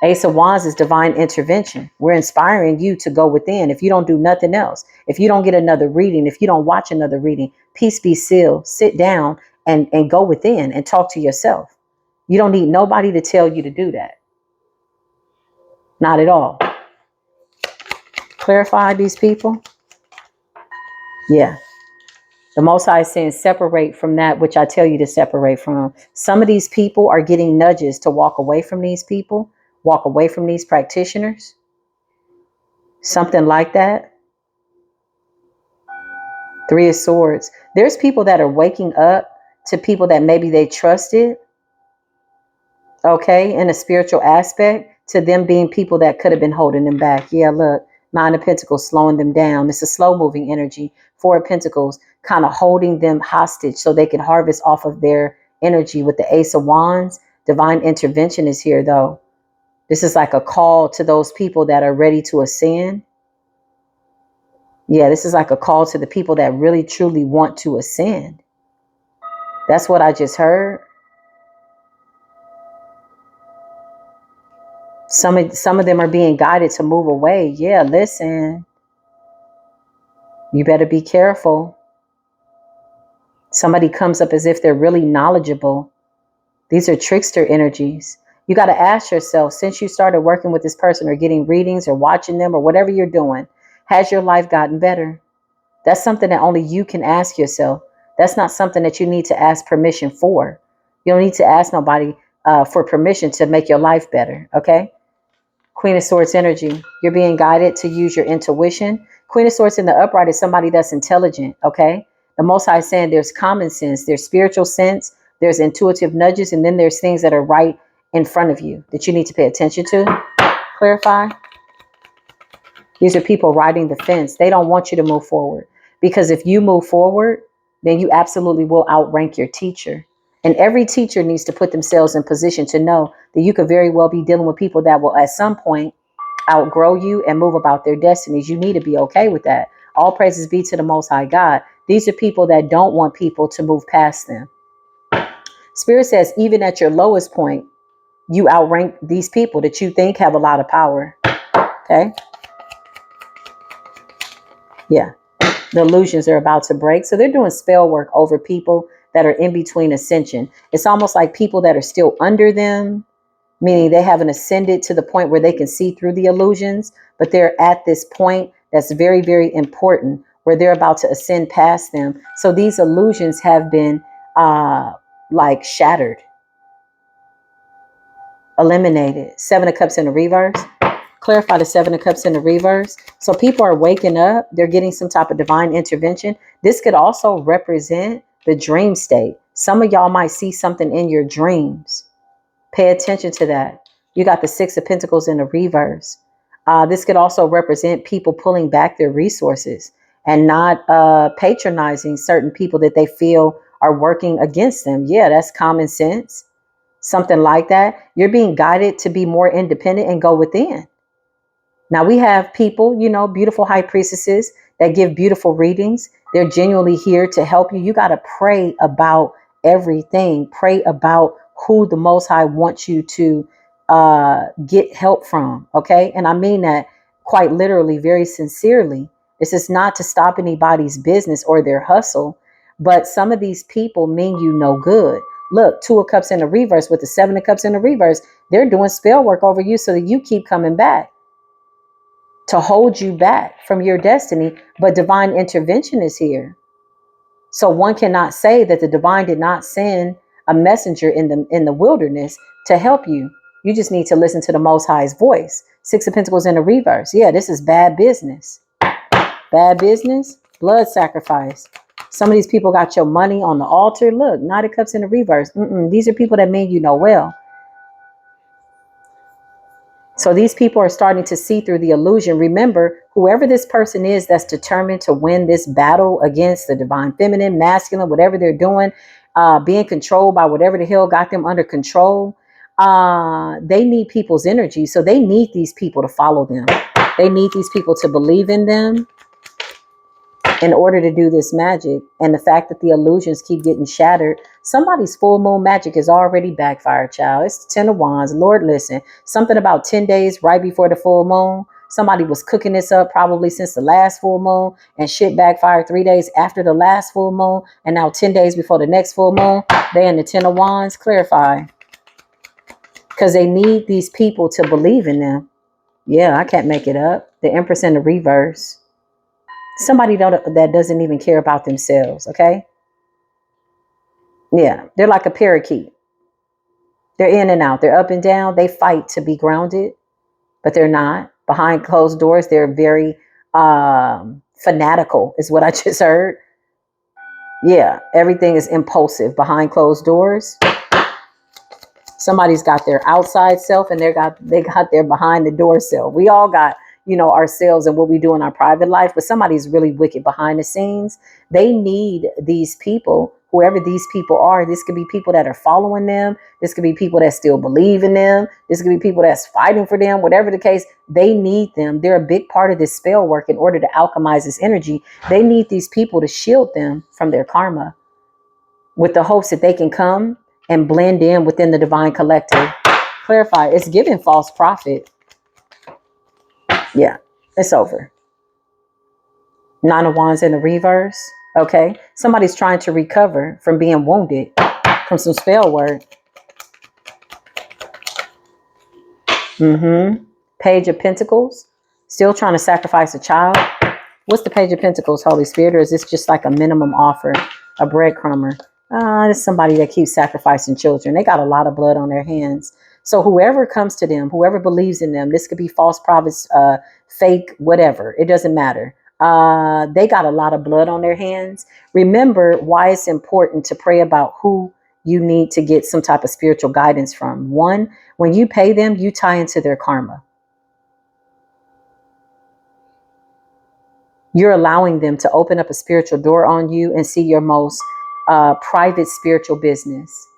Ace of Wands is divine intervention. We're inspiring you to go within. If you don't do nothing else, if you don't get another reading, if you don't watch another reading, peace be still. Sit down and go within and talk to yourself. You don't need nobody to tell you to do that. Not at all. Clarify these people. Yeah. The Most High is saying separate from that which I tell you to separate from. Some of these people are getting nudges to walk away from these people, walk away from these practitioners. Something like that. Three of Swords. There's people that are waking up to people that maybe they trusted, okay, in a spiritual aspect, to them being people that could have been holding them back. Yeah, look, Nine of Pentacles slowing them down. It's a slow moving energy. Four of Pentacles kind of holding them hostage so they can harvest off of their energy. With the Ace of Wands, divine intervention is here though. This is like a call to those people that are ready to ascend. Yeah, this is like a call to the people that really truly want to ascend. That's what I just heard. Some of them are being guided to move away. Yeah, listen. You better be careful. Somebody comes up as if they're really knowledgeable. These are trickster energies. You got to ask yourself, since you started working with this person or getting readings or watching them or whatever you're doing, has your life gotten better? That's something that only you can ask yourself. That's not something that you need to ask permission for. You don't need to ask nobody for permission to make your life better, okay? Queen of Swords energy. You're being guided to use your intuition. Queen of Swords in the upright is somebody that's intelligent, okay? The Most High is saying there's common sense, there's spiritual sense, there's intuitive nudges, and then there's things that are right in front of you that you need to pay attention to. Clarify. These are people riding the fence. They don't want you to move forward. Because if you move forward, then you absolutely will outrank your teacher. And every teacher needs to put themselves in position to know that you could very well be dealing with people that will at some point outgrow you and move about their destinies. You need to be okay with that. All praises be to the Most High God. These are people that don't want people to move past them. Spirit says, even at your lowest point, you outrank these people that you think have a lot of power. Okay? Yeah. The illusions are about to break. So they're doing spell work over people that are in between ascension. It's almost like people that are still under them, meaning they haven't ascended to the point where they can see through the illusions, but they're at this point that's very, very important where they're about to ascend past them. So these illusions have been like shattered, eliminated. Seven of Cups in the reverse. Clarify the Seven of Cups in the reverse. So people are waking up. They're getting some type of divine intervention. This could also represent the dream state. Some of y'all might see something in your dreams. Pay attention to that. You got the Six of Pentacles in the reverse. This could also represent people pulling back their resources and not patronizing certain people that they feel are working against them. Yeah, that's common sense. Something like that. You're being guided to be more independent and go within. Now we have people, beautiful high priestesses that give beautiful readings. They're genuinely here to help you. You got to pray about everything. Pray about who the Most High wants you to get help from. Okay. And I mean that quite literally, very sincerely. This is not to stop anybody's business or their hustle, but some of these people mean you no good. Look, Two of Cups in the reverse with the Seven of Cups in the reverse. They're doing spell work over you so that you keep coming back, to hold you back from your destiny, but divine intervention is here. So one cannot say that the divine did not send a messenger in the wilderness to help you. You just need to listen to the Most High's voice. Six of Pentacles in the reverse. Yeah, this is bad business. Bad business, blood sacrifice. Some of these people got your money on the altar. Look, Knight of Cups in the reverse. These are people that mean you know well. So these people are starting to see through the illusion. Remember, whoever this person is that's determined to win this battle against the divine feminine, masculine, whatever they're doing, being controlled by whatever the hell got them under control, they need people's energy. So they need these people to follow them. They need these people to believe in them in order to do this magic. And the fact that the illusions keep getting shattered, somebody's full moon magic is already backfired, child. It's the Ten of Wands. Lord, listen, something about 10 days right before the full moon. Somebody was cooking this up probably since the last full moon, and shit backfired 3 days after the last full moon. And now 10 days before the next full moon, they in the Ten of Wands. Clarify. Because they need these people to believe in them. Yeah, I can't make it up. The Empress in the reverse. Somebody that doesn't even care about themselves, okay? Yeah, they're like a parakeet. They're in and out. They're up and down. They fight to be grounded, but they're not. Behind closed doors, they're very fanatical, is what I just heard. Yeah, everything is impulsive behind closed doors. Somebody's got their outside self and they got their behind the door self. We all got, ourselves and what we do in our private life, but somebody's really wicked behind the scenes. They need these people, whoever these people are. This could be people that are following them. This could be people that still believe in them. This could be people that's fighting for them. Whatever the case, they need them. They're a big part of this spell work in order to alchemize this energy. They need these people to shield them from their karma with the hopes that they can come and blend in within the divine collective. Clarify, it's giving false prophet. Yeah, it's over. Nine of Wands in the reverse. Okay, somebody's trying to recover from being wounded from some spell work. Page of Pentacles. Still trying to sacrifice a child. What's the Page of Pentacles, Holy Spirit? Or is this just like a minimum offer, a breadcrumber? It's somebody that keeps sacrificing children. They got a lot of blood on their hands. So whoever comes to them, whoever believes in them, this could be false prophets, fake, whatever. It doesn't matter. They got a lot of blood on their hands. Remember why it's important to pray about who you need to get some type of spiritual guidance from. One, when you pay them, you tie into their karma. You're allowing them to open up a spiritual door on you and see your most private spiritual business.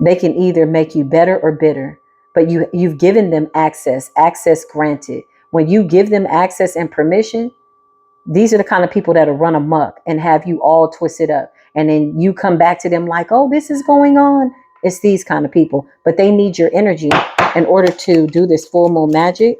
They can either make you better or bitter, but you've given them access granted. When you give them access and permission, these are the kind of people that'll run amok and have you all twisted up. And then you come back to them like, oh, this is going on. It's these kind of people, but they need your energy in order to do this full moon magic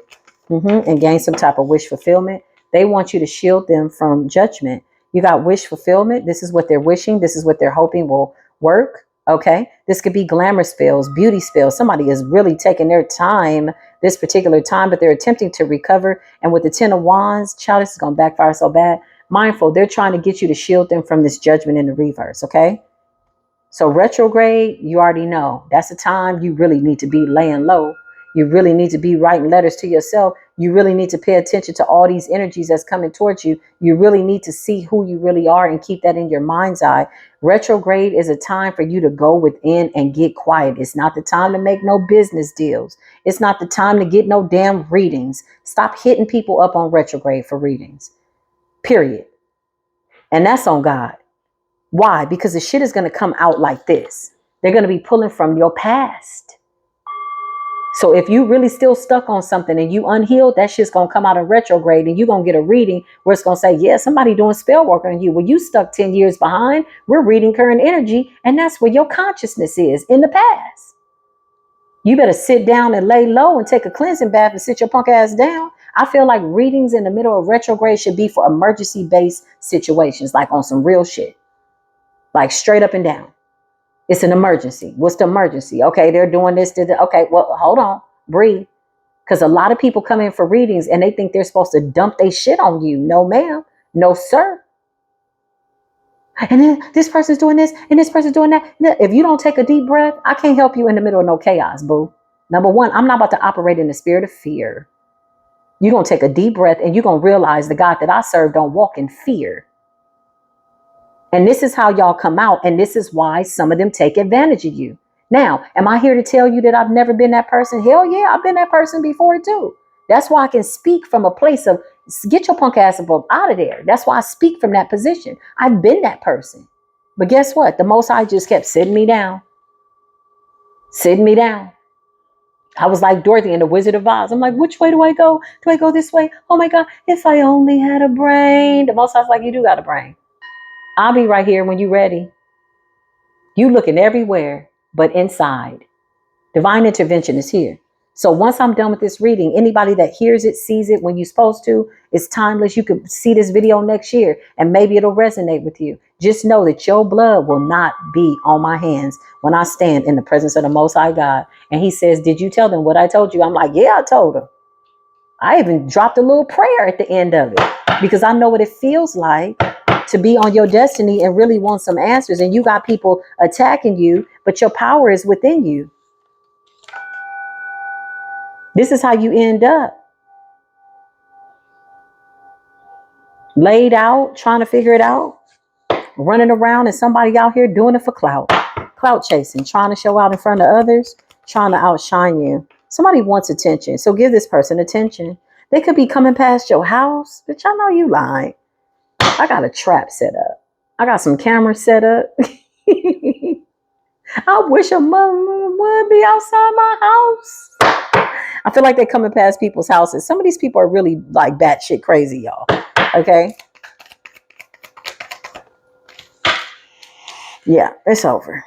and gain some type of wish fulfillment. They want you to shield them from judgment. You got wish fulfillment. This is what they're wishing. This is what they're hoping will work. Okay. This could be glamour spells, beauty spells. Somebody is really taking their time this particular time, but they're attempting to recover. And with the 10 of Wands, child, this is going to backfire so bad. Mindful, they're trying to get you to shield them from this judgment in the reverse. Okay. So retrograde, you already know that's the time you really need to be laying low. You really need to be writing letters to yourself. You really need to pay attention to all these energies that's coming towards you. You really need to see who you really are and keep that in your mind's eye. Retrograde is a time for you to go within and get quiet. It's not the time to make no business deals. It's not the time to get no damn readings. Stop hitting people up on retrograde for readings. Period. And that's on God. Why? Because the shit is going to come out like this. They're going to be pulling from your past. So if you really still stuck on something and you unhealed, that shit's going to come out in retrograde and you're going to get a reading where it's going to say, yeah, somebody doing spell work on you. Well, you stuck 10 years behind. We're reading current energy. And that's where your consciousness is in the past. You better sit down and lay low and take a cleansing bath and sit your punk ass down. I feel like readings in the middle of retrograde should be for emergency based situations, like on some real shit. Like straight up and down. It's an emergency. What's the emergency? Okay, they're doing this. Okay, well, hold on. Breathe. Because a lot of people come in for readings and they think they're supposed to dump their shit on you. No, ma'am. No, sir. And then this person's doing this and this person's doing that. If you don't take a deep breath, I can't help you in the middle of no chaos, boo. Number one, I'm not about to operate in the spirit of fear. You're going to take a deep breath and you're going to realize the God that I serve don't walk in fear. And this is how y'all come out. And this is why some of them take advantage of you. Now, am I here to tell you that I've never been that person? Hell yeah, I've been that person before too. That's why I can speak from a place of get your punk ass up out of there. That's why I speak from that position. I've been that person. But guess what? The Most High just kept sitting me down. Sitting me down. I was like Dorothy in the Wizard of Oz. I'm like, which way do I go? Do I go this way? Oh my God, if I only had a brain. The Most High's like, you do got a brain. I'll be right here when you're ready. You looking everywhere but inside. Divine intervention is here. So once I'm done with this reading, anybody that hears it, sees it when you're supposed to, it's timeless. You could see this video next year and maybe it'll resonate with you. Just know that your blood will not be on my hands when I stand in the presence of the Most High God. And he says, did you tell them what I told you? I'm like, yeah, I told them. I even dropped a little prayer at the end of it because I know what it feels like to be on your destiny and really want some answers. And you got people attacking you, but your power is within you. This is how you end up. Laid out, trying to figure it out, running around and somebody out here doing it for clout. Clout chasing, trying to show out in front of others, trying to outshine you. Somebody wants attention, so give this person attention. They could be coming past your house, but y'all know you lying. I got a trap set up. I got some cameras set up. I wish a mother would be outside my house. I feel like they're coming past people's houses. Some of these people are really like batshit crazy, y'all. Okay? Yeah, it's over.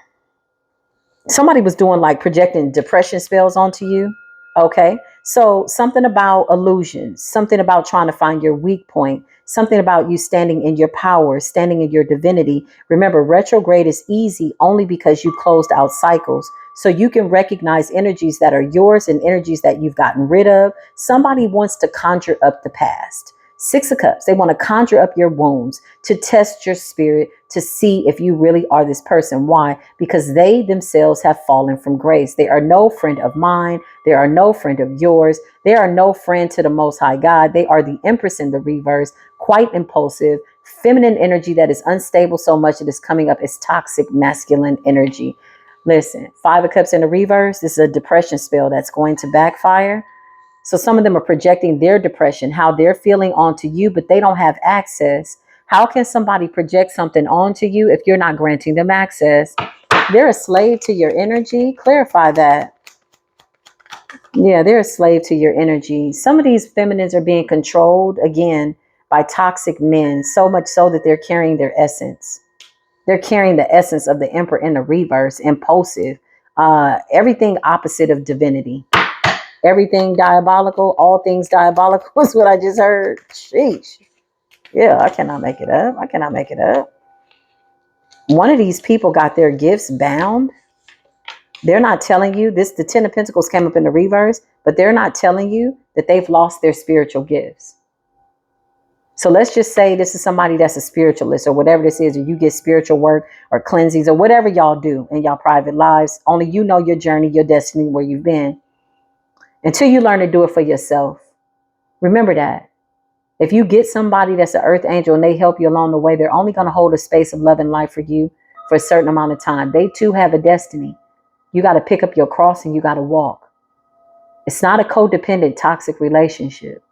Somebody was doing like projecting depression spells onto you. Okay? So something about illusions, something about trying to find your weak point, something about you standing in your power, standing in your divinity. Remember, retrograde is easy only because you closed out cycles. So you can recognize energies that are yours and energies that you've gotten rid of. Somebody wants to conjure up the past. 6 of Cups, they want to conjure up your wounds to test your spirit, to see if you really are this person. Why? Because they themselves have fallen from grace. They are no friend of mine. They are no friend of yours. They are no friend to the Most High God. They are the Empress in the reverse, quite impulsive, feminine energy that is unstable so much that it's coming up as toxic masculine energy. Listen, 5 of Cups in the reverse, this is a depression spell that's going to backfire. So some of them are projecting their depression, how they're feeling onto you, but they don't have access. How can somebody project something onto you if you're not granting them access? They're a slave to your energy. Clarify that. Yeah, they're a slave to your energy. Some of these feminines are being controlled, again, by toxic men, so much so that they're carrying their essence. They're carrying the essence of the emperor in the reverse, impulsive, everything opposite of divinity. Everything diabolical, all things diabolical is what I just heard. Sheesh. Yeah, I cannot make it up. I cannot make it up. One of these people got their gifts bound. They're not telling you this. The 10 of Pentacles came up in the reverse, but they're not telling you that they've lost their spiritual gifts. So let's just say this is somebody that's a spiritualist or whatever this is, or you get spiritual work or cleansings or whatever y'all do in y'all private lives. Only you know your journey, your destiny, where you've been. Until you learn to do it for yourself. Remember that. If you get somebody that's an earth angel and they help you along the way, they're only going to hold a space of love and light for you for a certain amount of time. They too have a destiny. You got to pick up your cross and you got to walk. It's not a codependent, toxic relationship.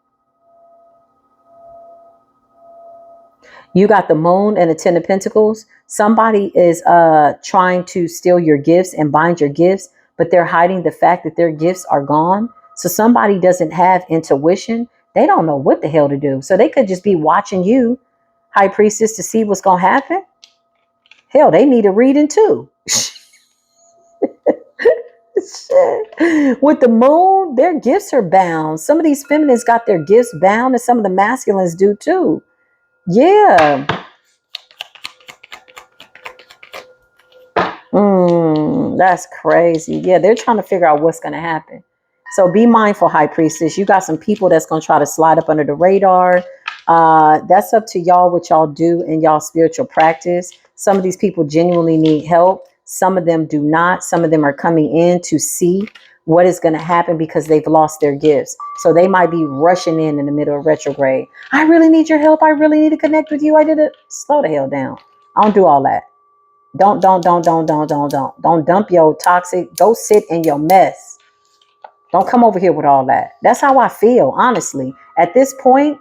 You got the moon and the 10 of Pentacles. Somebody is trying to steal your gifts and bind your gifts, but they're hiding the fact that their gifts are gone. So somebody doesn't have intuition. They don't know what the hell to do. So they could just be watching you, High Priestess, to see what's going to happen. Hell, they need a reading too. With the moon, their gifts are bound. Some of these feminines got their gifts bound, and some of the masculines do too. Yeah. That's crazy. Yeah, they're trying to figure out what's going to happen. So be mindful, High Priestess. You got some people that's going to try to slide up under the radar. That's up to y'all what y'all do in y'all spiritual practice. Some of these people genuinely need help. Some of them do not. Some of them are coming in to see what is going to happen because they've lost their gifts. So they might be rushing in the middle of retrograde. I really need your help. I really need to connect with you. I did it. Slow the hell down. I don't do all that. Don't dump your toxic. Go sit in your mess. Don't come over here with all that. That's how I feel, honestly. At this point,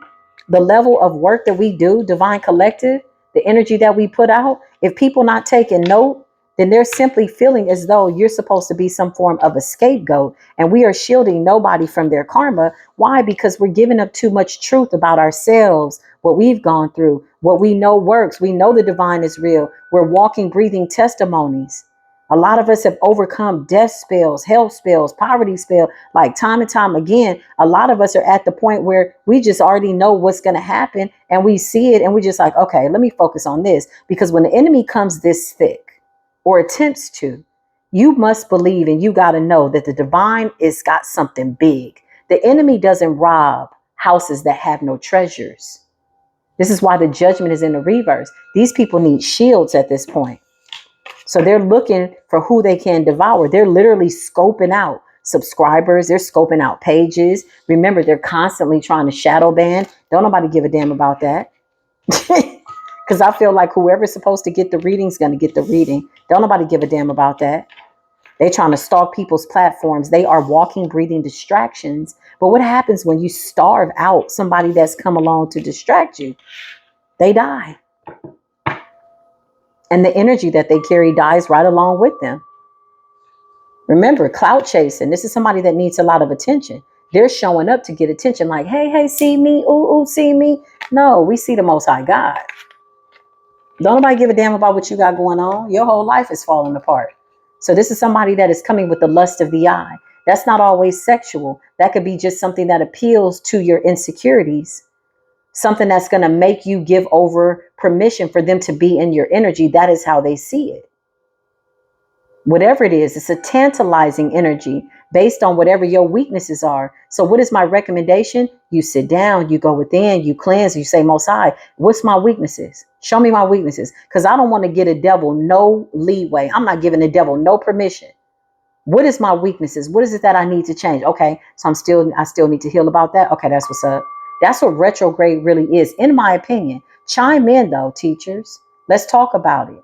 the level of work that we do, Divine Collective, the energy that we put out, if people not taking note, then they're simply feeling as though you're supposed to be some form of a scapegoat, and we are shielding nobody from their karma. Why? Because we're giving up too much truth about ourselves, what we've gone through, what we know works. We know the divine is real. We're walking, breathing testimonies. A lot of us have overcome death spells, health spells, poverty spells, like time and time again. A lot of us are at the point where we just already know what's going to happen, and we see it and we just like, okay, let me focus on this. Because when the enemy comes this thick or attempts to, you must believe and you got to know that the divine is got something big. The enemy doesn't rob houses that have no treasures. This is why the judgment is in the reverse. These people need shields at this point. So they're looking for who they can devour. They're literally scoping out subscribers. They're scoping out pages. Remember, they're constantly trying to shadow ban. Don't nobody give a damn about that. Because I feel like whoever's supposed to get the reading is going to get the reading. Don't nobody give a damn about that. They're trying to stalk people's platforms. They are walking, breathing distractions. But what happens when you starve out somebody that's come along to distract you? They die. And the energy that they carry dies right along with them. Remember, clout chasing. This is somebody that needs a lot of attention. They're showing up to get attention like, hey, see me? Ooh, see me? No, we see the Most High God. Don't nobody give a damn about what you got going on. Your whole life is falling apart. So this is somebody that is coming with the lust of the eye. That's not always sexual. That could be just something that appeals to your insecurities. Something that's going to make you give over permission for them to be in your energy. That is how they see it. Whatever it is, it's a tantalizing energy based on whatever your weaknesses are. So what is my recommendation? You sit down, you go within, you cleanse, you say, Most High, what's my weaknesses? Show me my weaknesses. Because I don't want to get a devil no leeway. I'm not giving the devil no permission. What is my weaknesses? What is it that I need to change? Okay, so I still need to heal about that. Okay, that's what's up. That's what retrograde really is, in my opinion. Chime in though, teachers. Let's talk about it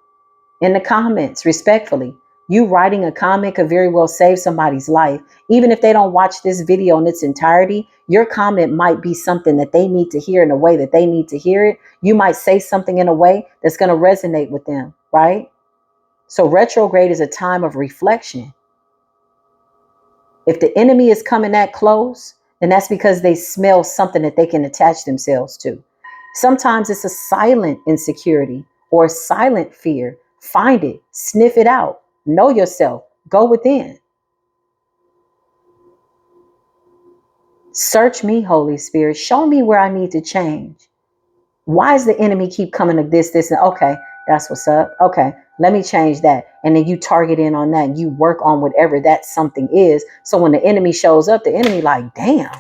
in the comments, respectfully. You writing a comment could very well save somebody's life. Even if they don't watch this video in its entirety, your comment might be something that they need to hear in a way that they need to hear it. You might say something in a way that's going to resonate with them, right? So retrograde is a time of reflection. If the enemy is coming that close, then that's because they smell something that they can attach themselves to. Sometimes it's a silent insecurity or a silent fear. Find it, sniff it out, know yourself, go within. Search me, Holy Spirit. Show me where I need to change. Why does the enemy keep coming to this, and okay, that's what's up. Okay, let me change that. And then you target in on that. And you work on whatever that something is. So when the enemy shows up, the enemy like, damn,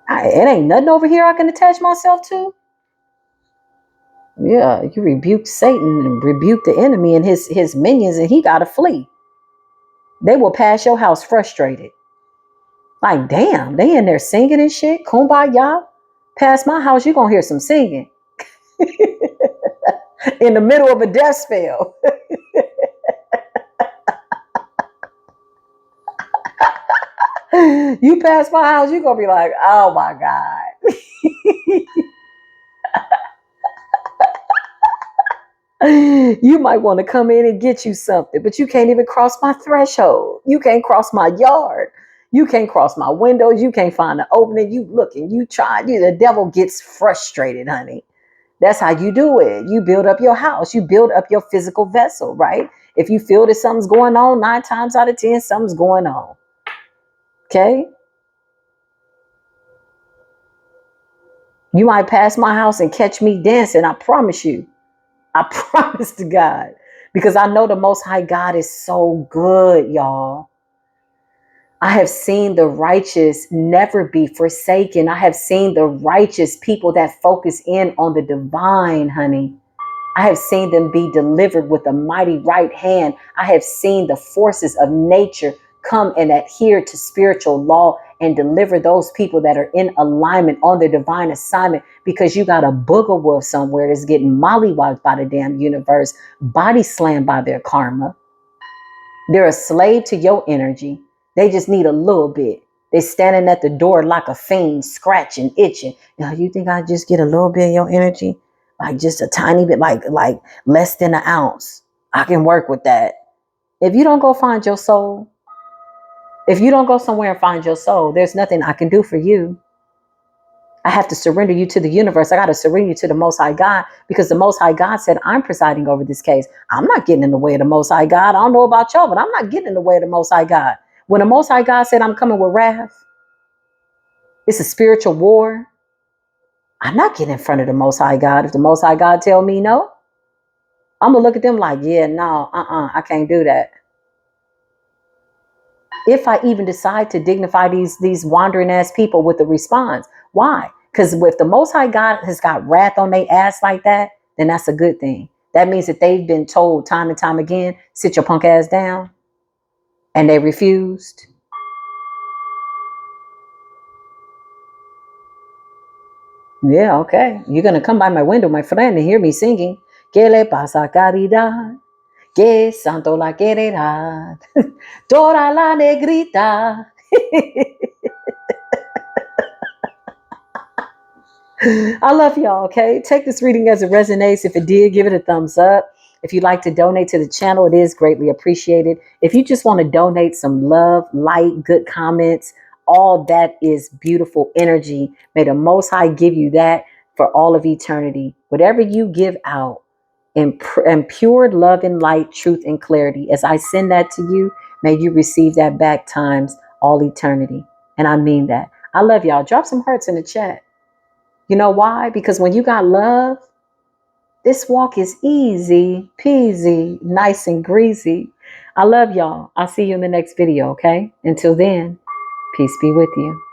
it ain't nothing over here I can attach myself to. Yeah, you rebuke Satan and rebuke the enemy and his minions, and he got to flee. They will pass your house frustrated. Like, damn, they in there singing and shit. Kumbaya. Past my house, you're going to hear some singing. In the middle of a death spell. You pass my house, you're going to be like, oh my God. You might want to come in and get you something, but you can't even cross my threshold. You can't cross my yard. You can't cross my windows. You can't find the opening. You looking, you try. The devil gets frustrated, honey. That's how you do it. You build up your house. You build up your physical vessel, right? If you feel that something's going on, 9 times out of 10, something's going on. Okay? You might pass my house and catch me dancing. I promise you. I promise to God. Because I know the Most High God is so good, y'all. I have seen the righteous never be forsaken. I have seen the righteous people that focus in on the divine, honey. I have seen them be delivered with a mighty right hand. I have seen the forces of nature come and adhere to spiritual law and deliver those people that are in alignment on their divine assignment, because you got a booger wolf somewhere that's getting mollywopped by the damn universe, body slammed by their karma. They're a slave to your energy. They just need a little bit. They're standing at the door like a fiend, scratching, itching. You think I just get a little bit of your energy? Like just a tiny bit, like less than an ounce. I can work with that. If you don't go find your soul, if you don't go somewhere and find your soul, there's nothing I can do for you. I have to surrender you to the universe. I got to surrender you to the Most High God, because the Most High God said, I'm presiding over this case. I'm not getting in the way of the Most High God. I don't know about y'all, but I'm not getting in the way of the Most High God. When the Most High God said, I'm coming with wrath, it's a spiritual war. I'm not getting in front of the Most High God. If the Most High God tell me no, I'm going to look at them like, yeah, no, I can't do that. If I even decide to dignify these wandering ass people with a response. Why? Because if the Most High God has got wrath on their ass like that, then that's a good thing. That means that they've been told time and time again, sit your punk ass down, and they refused. Yeah, okay. You're going to come by my window, my friend, and hear me singing. ¿Qué le pasa, caridad? Que santo la quererá. Toda la negrita. I love y'all, okay? Take this reading as it resonates. If it did, give it a thumbs up. If you'd like to donate to the channel, it is greatly appreciated. If you just want to donate some love, light, good comments, all that is beautiful energy. May the Most High give you that for all of eternity. Whatever you give out in pure love and light, truth and clarity, as I send that to you, may you receive that back times all eternity. And I mean that. I love y'all. Drop some hearts in the chat. You know why? Because when you got love, this walk is easy peasy, nice and greasy. I love y'all. I'll see you in the next video, okay? Until then, peace be with you.